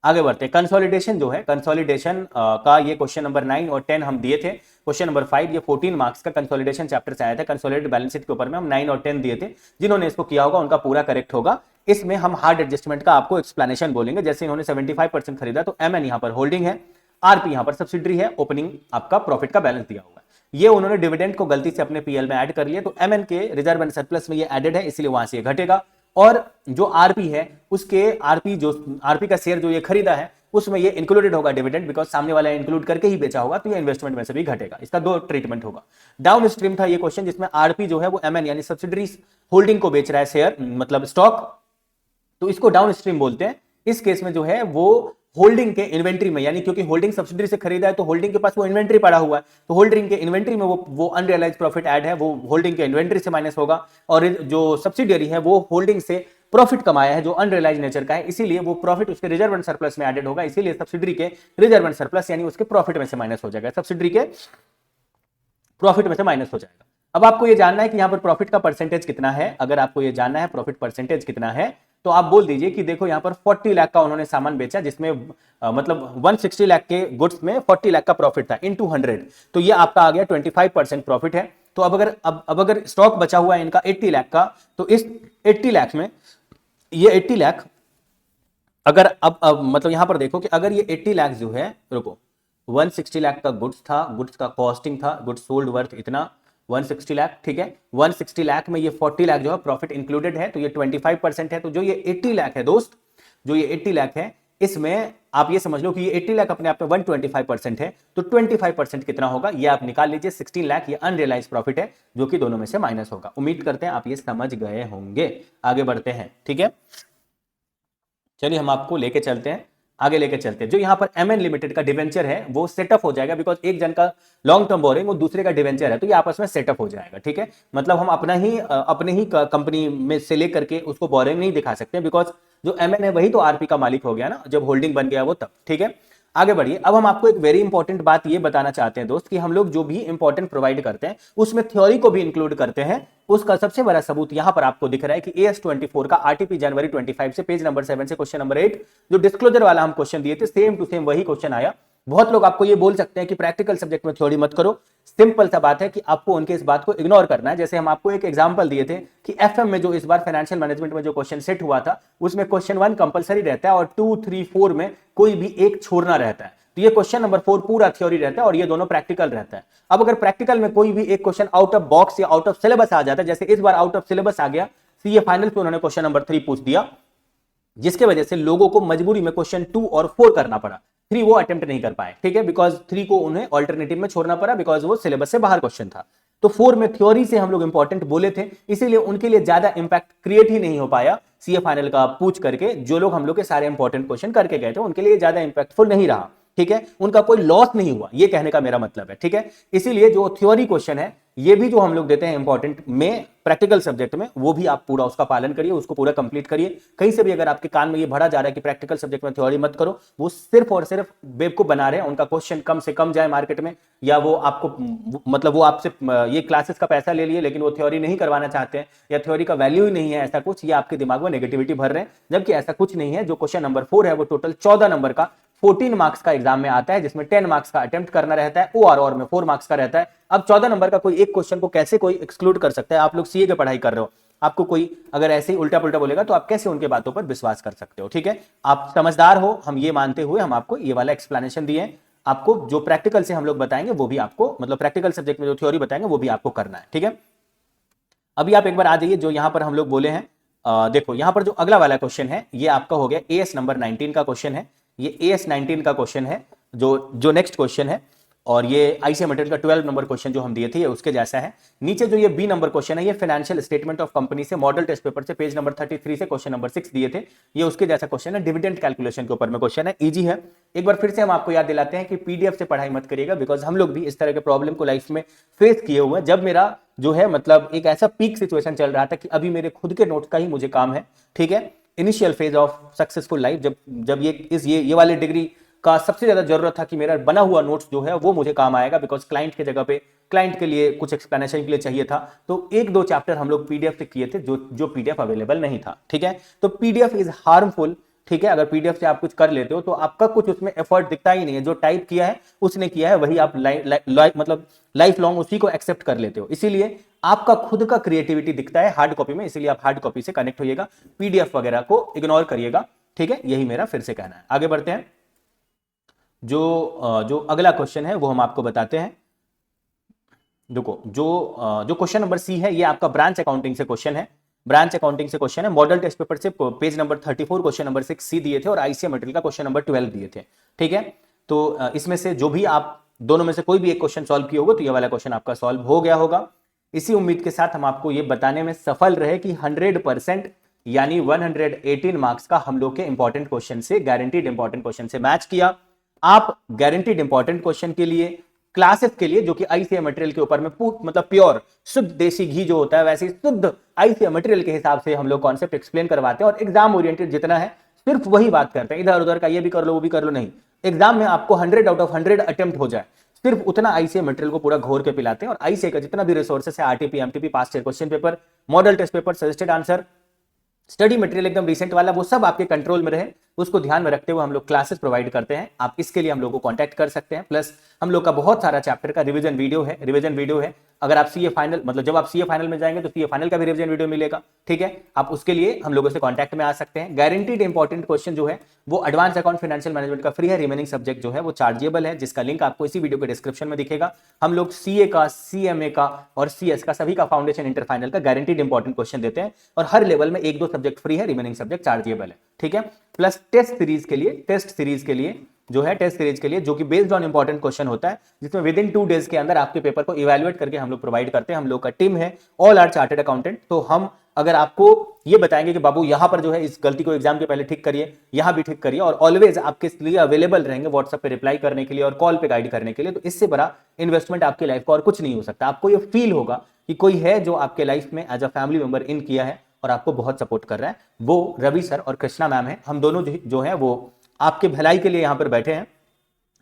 आगे बढ़ते हैं। कंसोलिडेशन जो है, कंसोलिडेशन का ये क्वेश्चन नंबर 9 और 10 हम दिए थे। क्वेश्चन नंबर 5 ये 14 मार्क्स का कंसोलिडेशन चैप्टर से आया था। कंसोलिडेटेड बैलेंस शीट के ऊपर में हम 9 और 10 दिए थे। जिन्होंने इसको किया होगा उनका पूरा करेक्ट होगा। इसमें हम हार्ड एडजस्टमेंट का आपको एक्सप्लेनेशन बोलेंगे। जैसे इन्होंने 75% खरीदा तो एमएन यहां पर होल्डिंग है, आरपी यहां पर सब्सिडरी है, ओपनिंग आपका प्रॉफिट का बैलेंस दिया होगा। ये उन्होंने डिविडेंड को गलती से अपने पीएल में ऐड कर लिया, तो एमएन के रिजर्व एंड सरप्लस में ये एडेड है, इसलिए वहां से ये घटेगा। और जो आरपी है उसके आरपी का शेयर जो ये खरीदा है उसमें ये इंक्लूडेड होगा डिविडेंड, बिकॉज सामने वाला इंक्लूड करके ही बेचा होगा, तो ये इन्वेस्टमेंट में से भी घटेगा। इसका दो ट्रीटमेंट होगा। डाउन स्ट्रीम था ये क्वेश्चन, जिसमें आरपी जो है वो एमएन यानी सब्सिडरी होल्डिंग को बेच रहा है, शेयर मतलब स्टॉक, तो इसको डाउन स्ट्रीम बोलते हैं। इस केस में जो है वो होल्डिंग के इन्वेंट्री में, यानी क्योंकि होल्डिंग सब्सिडरी से खरीदा है तो होल्डिंग के पास वो इन्वेंट्री पड़ा हुआ है, तो होल्डिंग के इन्वेंट्री में वो अनरियलाइज प्रॉफिट ऐड है, वो होल्डिंग के इन्वेंट्री से माइनस होगा। और जो सब्सिडियरी है वो होल्डिंग से प्रॉफिट कमाया है जो अनरियलाइज नेचर का है, इसीलिए वो प्रॉफिट उसके रिजर्व एंड सरप्लस में एडेड होगा, इसीलिए सब्सिडरी के रिजर्व एंड सरप्लस यानी उसके प्रॉफिट में से माइनस हो जाएगा, सब्सिडरी के प्रॉफिट में से माइनस हो जाएगा। अब आपको ये जानना है कि यहां पर प्रॉफिट का परसेंटेज कितना है। अगर आपको ये जानना है प्रॉफिट परसेंटेज कितना है, तो आप बोल दीजिए कि देखो यहां पर 40 लाख का उन्होंने सामान बेचा, जिसमें मतलब 160 लाख के गुड्स में 40 लाख का प्रॉफिट था इनटू 100, तो ये आपका आ गया 25% प्रॉफिट है। तो अब अगर स्टॉक बचा हुआ है इनका 80 लाख का, तो इस 80 लाख में ये 80 लाख अगर अब मतलब यहां पर देखो कि अगर ये 80 लाख जो है, रुको, 160 लाख का गुड्स था, गुड्स का कॉस्टिंग था, गुड्स सोल्ड वर्थ इतना 160 लाख, ठीक है। 160 लाख में ये 40 लाख जो है प्रॉफिट इंक्लूडेड है, तो ये 25% है। तो जो ये 80 लाख है दोस्त, जो ये 80 लाख है, इसमें आप ये समझ लो कि ये 80 लाख अपने आप में 125% है, तो 25% कितना होगा ये आप निकाल लीजिए। 16 लाख ये अनरियलाइज प्रॉफिट है, जो कि दोनों में से माइनस होगा। उम्मीद करते हैं आप ये समझ गए होंगे। आगे बढ़ते हैं, ठीक है। चलिए हम आपको लेके चलते हैं, आगे लेके चलते हैं। जो यहां पर एमएन लिमिटेड का डिवेंचर है वो सेटअप हो जाएगा, बिकॉज एक जन का लॉन्ग टर्म बोरिंग वो दूसरे का डिवेंचर है, तो ये आपस में सेटअप हो जाएगा, ठीक है। मतलब हम अपने ही कंपनी में से लेकर के उसको बोरिंग नहीं दिखा सकते, बिकॉज जो एमएन है वही तो आरपी का मालिक हो गया ना, जब होल्डिंग बन गया वो तब, ठीक है। आगे बढ़िए। अब हम आपको एक वेरी इंपॉर्टेंट बात ये बताना चाहते हैं दोस्त कि हम लोग जो भी इंपॉर्टेंट प्रोवाइड करते हैं उसमें थ्योरी को भी इंक्लूड करते हैं। उसका सबसे बड़ा सबूत यहां पर आपको दिख रहा है कि AS24 का आरटीपी जनवरी 25 से पेज नंबर 7 से क्वेश्चन नंबर 8 जो डिस्क्लोजर वाला हम क्वेश्चन दिए थे, सेम टू सेम वही क्वेश्चन आया। बहुत लोग आपको ये बोल सकते हैं कि प्रैक्टिकल सब्जेक्ट में थ्योरी मत करो। सिंपल सा बात है कि आपको उनके इस बात को इग्नोर करना है। जैसे हम आपको एक एग्जांपल दिए थे कि एफएम में जो इस बार फाइनेंशियल मैनेजमेंट में जो क्वेश्चन सेट हुआ था, उसमें क्वेश्चन 1 कंपलसरी रहता है और 2, 3, 4 में कोई भी एक छोड़ना रहता है। तो ये क्वेश्चन नंबर 4 पूरा थ्योरी रहता है और ये दोनों प्रैक्टिकल रहता है। अब अगर प्रैक्टिकल में कोई भी एक क्वेश्चन आउट ऑफ बॉक्स या आउट ऑफ सिलेबस आ जाता है, जैसे इस बार आउट ऑफ सिलेबस आ गया, सीए फाइनल पे उन्होंने क्वेश्चन नंबर 3 पूछ दिया, जिसके वजह से लोगों को मजबूरी में क्वेश्चन 2 और 4 करना पड़ा। 3 वो अटेम्प्ट नहीं कर पाए, ठीक है, बिकॉज 3 को उन्हें ऑल्टरनेटिव में छोड़ना पड़ा, बिकॉज वो सिलेबस से बाहर क्वेश्चन था। तो 4 में थ्योरी से हम लोग इंपॉर्टेंट बोले थे, इसीलिए उनके लिए ज्यादा इंपैक्ट क्रिएट ही नहीं हो पाया सीए फाइनल का पूछ करके। जो लोग हम लोग के सारे इंपॉर्टेंट क्वेश्चन करके गए थे उनके लिए ज्यादा इंपैक्टफुल नहीं रहा, ठीक है, उनका कोई लॉस नहीं हुआ, ये कहने का मेरा मतलब है, ठीक है। इसीलिए जो थ्योरी क्वेश्चन है ये भी जो हम लोग देते हैं इंपॉर्टेंट में प्रैक्टिकल सब्जेक्ट में, वो भी आप पूरा उसका पालन करिए, उसको पूरा कंप्लीट करिए। कहीं से भी अगर आपके कान में ये भरा जा रहा है कि प्रैक्टिकल सब्जेक्ट में थ्योरी मत करो, वो सिर्फ और सिर्फ बेवकूफ बना रहे हैं। उनका क्वेश्चन कम से कम जाए मार्केट में, या वो आपको मतलब वो आपसे ये क्लासेस का पैसा ले लिए लेकिन वो थ्योरी नहीं करवाना चाहते हैं, या थ्योरी का वैल्यू ही नहीं है, ऐसा कुछ, ये आपके दिमाग में नेगेटिविटी भर रहे हैं, जबकि ऐसा कुछ नहीं है। जो क्वेश्चन नंबर 4 है वो टोटल 14 नंबर का 14 मार्क्स का एग्जाम में आता है, जिसमें 10 मार्क्स का अटेम्प्ट करना रहता है, ओआरओआर में 4 मार्क्स का रहता है। अब 14 नंबर का कोई एक क्वेश्चन को कैसे कोई एक्सक्लूड कर सकता है? आप लोग सीए की पढ़ाई कर रहे हो, आपको कोई अगर ऐसे ही उल्टा पुल्टा बोलेगा तो आप कैसे उनके बातों पर विश्वास कर सकते हो? ठीक है, आप समझदार हो, हम ये मानते हुए हम आपको ये वाला एक्सप्लेनेशन दिए। आपको जो प्रैक्टिकल से हम लोग बताएंगे वो भी आपको, मतलब प्रैक्टिकल सब्जेक्ट में जो थ्योरी बताएंगे वो भी आपको करना है, ठीक है। अभी आप एक बार आ जाइए, जो यहां पर हम लोग बोले हैं, देखो यहां पर जो अगला वाला क्वेश्चन है ये आपका हो गया एएस नंबर 19 का क्वेश्चन है, ये एएस 19 का क्वेश्चन है, जो नेक्स्ट क्वेश्चन है, और ये आईसीएम मटेरियल का 12 नंबर क्वेश्चन जो हम दिए थे ये उसके जैसा है। नीचे जो ये बी नंबर क्वेश्चन है ये फाइनेंशियल स्टेटमेंट ऑफ कंपनी से मॉडल टेस्ट पेपर से पेज नंबर 33 से क्वेश्चन नंबर 6 दिए थे, ये उसके जैसा क्वेश्चन है, डिविडेंड कैलकुलेशन के ऊपर में क्वेश्चन है, इजी है। एक बार फिर से हम आपको याद दिलाते हैं कि पीडीएफ से पढ़ाई मत करिएगा, बिकॉज हम लोग भी इस तरह के प्रॉब्लम को लाइफ में फेस किए हुए हैं। जब मेरा जो है मतलब एक ऐसा पीक सिचुएशन चल रहा था कि अभी मेरे खुद के नोट्स का ही मुझे काम है, ठीक है, initial phase of successful life, जब ये वाले डिग्री का सबसे ज्यादा जरूरत था कि मेरा बना हुआ नोट्स जो है वो मुझे काम आएगा, बिकॉज क्लाइंट के जगह पे क्लाइंट के लिए कुछ एक्सप्लेनेशन के लिए चाहिए था, तो एक दो चैप्टर हम लोग पीडीएफ से किए थे जो पीडीएफ अवेलेबल नहीं था, ठीक है। तो पीडीएफ इज हार्मफुल, ठीक है, अगर पीडीएफ से आप कुछ कर लेते हो तो आपका कुछ उसमें एफर्ट दिखता ही नहीं है, जो टाइप किया है उसने किया है वही आप मतलब लाइफ लॉन्ग उसी को एक्सेप्ट कर लेते हो, इसीलिए आपका खुद का क्रिएटिविटी दिखता है हार्ड कॉपी में, इसीलिए आप हार्ड कॉपी से कनेक्ट होइएगा, पीडीएफ वगैरह को इग्नोर करिएगा, ठीक है, यही मेरा फिर से कहना है। आगे बढ़ते हैं, जो अगला क्वेश्चन है वो हम आपको बताते हैं। देखो जो क्वेश्चन नंबर सी है ये आपका ब्रांच अकाउंटिंग से क्वेश्चन है, ब्रांच अकाउंटिंग से क्वेश्चन है, मॉडल टेस्ट पेपर से पेज नंबर 34 क्वेश्चन नंबर 6 सी दिए थे और आईसीएम मटेरियल का क्वेश्चन नंबर 12 दिए थे, ठीक है। तो इसमें से जो भी आप दोनों में से कोई भी एक क्वेश्चन सॉल्व किया होगा तो ये वाला क्वेश्चन आपका सॉल्व हो गया होगा। इसी उम्मीद के साथ हम आपको ये बताने में सफल रहे कि 100% यानी 118 मार्क्स का हम लोग के इंपॉर्टेंट क्वेश्चन से, गारंटीड इंपॉर्टेंट क्वेश्चन से मैच किया। आप गारंटीड इंपॉर्टेंट क्वेश्चन के लिए, क्लासेस के लिए, जो कि आईसीएम मटेरियल के ऊपर में मतलब प्योर शुद्ध देसी घी जो होता है वैसे शुद्ध आईसीएम मटेरियल के हिसाब से हम लोग कॉन्सेप्ट एक्सप्लेन करवाते हैं, और एग्जाम ओरिएंटेड जितना है सिर्फ वही बात करते हैं, इधर उधर का ये भी कर लो वो भी कर लो नहीं, एग्जाम में आपको 100 आउट ऑफ 100 अटेम्प्ट हो जाए सिर्फ उतना आईसीएम मटेरियल को पूरा घोर के पिलाते हैं। और आईसीए का जितना भी रिसोर्सेस है, RTP, MTP, past year question paper, model test paper, suggested answer, study material एकदम रिसेंट वाला, वो सब आपके कंट्रोल में रहे उसको ध्यान में रखते हुए हम लोग क्लासेस प्रोवाइड करते हैं। आप इसके लिए हम लोग को कांटेक्ट कर सकते हैं। प्लस हम लोग का बहुत सारा चैप्टर का रिवीजन वीडियो है। अगर आप सीए फाइनल, मतलब जब आप सीए फाइनल में जाएंगे तो सीए फाइनल का भी रिवीजन वीडियो मिलेगा, ठीक है। आप उसके लिए हम लोगों से कांटेक्ट में आ सकते हैं। गारंटीड इंपॉर्टेंट क्वेश्चन जो है वो एडवांस अकाउंट फाइनेंशियल मैनेजमेंट का फ्री है, रिमेनिंग सब्जेक्ट जो है वो चार्जेबल है, जिसका लिंक आपको इसी वीडियो के डिस्क्रिप्शन में दिखेगा। हम लोग सीए का, सीएमए का और सीएस का सभी का फाउंडेशन इंटर फाइनल का गारंटीड इंपॉर्टेंट क्वेश्चन देते हैं, और हर लेवल में एक दो सब्जेक्ट फ्री है, रिमेनिंग सब्जेक्ट चार्जेबल है, ठीक है। प्लस टेस्ट सीरीज के लिए जो है, टेस्ट सीरीज के लिए जो कि बेस्ड ऑन इंपॉर्टेंट क्वेश्चन होता है, जिसमें विद इन 2 डेज के अंदर आपके पेपर को इवैल्यूएट करके हम लोग प्रोवाइड करते हैं। हम लोग का टीम है ऑल आर चार्टर्ड अकाउंटेंट, तो हम अगर आपको ये बताएंगे कि बाबू यहां पर जो है इस गलती को एग्जाम के पहले ठीक करिए, यहां भी ठीक करिए, और ऑलवेज आपके लिए अवेलेबल रहेंगे व्हाट्सएप पे रिप्लाई करने के लिए और कॉल पे गाइड करने के लिए, तो इससे बड़ा इन्वेस्टमेंट आपकी लाइफ का और कुछ नहीं हो सकता। आपको ये फील होगा कि कोई है जो आपके लाइफ में एज अ फैमिली मेंबर इन किया है और आपको बहुत सपोर्ट कर रहा है, वो रवि सर और कृष्णा मैम है। हम दोनों जो है वो आपके भलाई के लिए यहां पर बैठे हैं।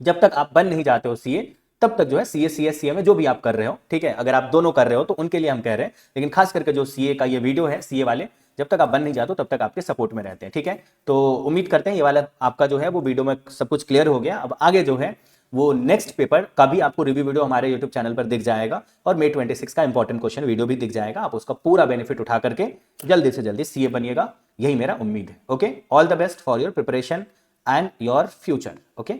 जब तक आप बन नहीं जाते हो सीए, तब तक जो है सीए, सीएस, सीए में जो भी आप कर रहे हो, ठीक है, अगर आप दोनों कर रहे हो तो उनके लिए हम कह रहे हैं, लेकिन खास करके जो सीए का ये वीडियो है, सीए वाले जब तक आप बन नहीं जाते हो तब तक आपके सपोर्ट में रहते हैं, ठीक है। तो उम्मीद करते हैं ये वाला आपका जो है वो वीडियो में सब कुछ क्लियर हो गया। अब आगे जो है वो नेक्स्ट पेपर का भी आपको रिव्यू वीडियो हमारे यूट्यूब चैनल पर दिख जाएगा, और May 26 का इंपॉर्टेंट क्वेश्चन वीडियो भी दिख जाएगा। आप उसका पूरा बेनिफिट उठा करके जल्दी से जल्दी सीए बनिएगा, यही मेरा उम्मीद है। Okay, all the best for your preparation and your future. Okay.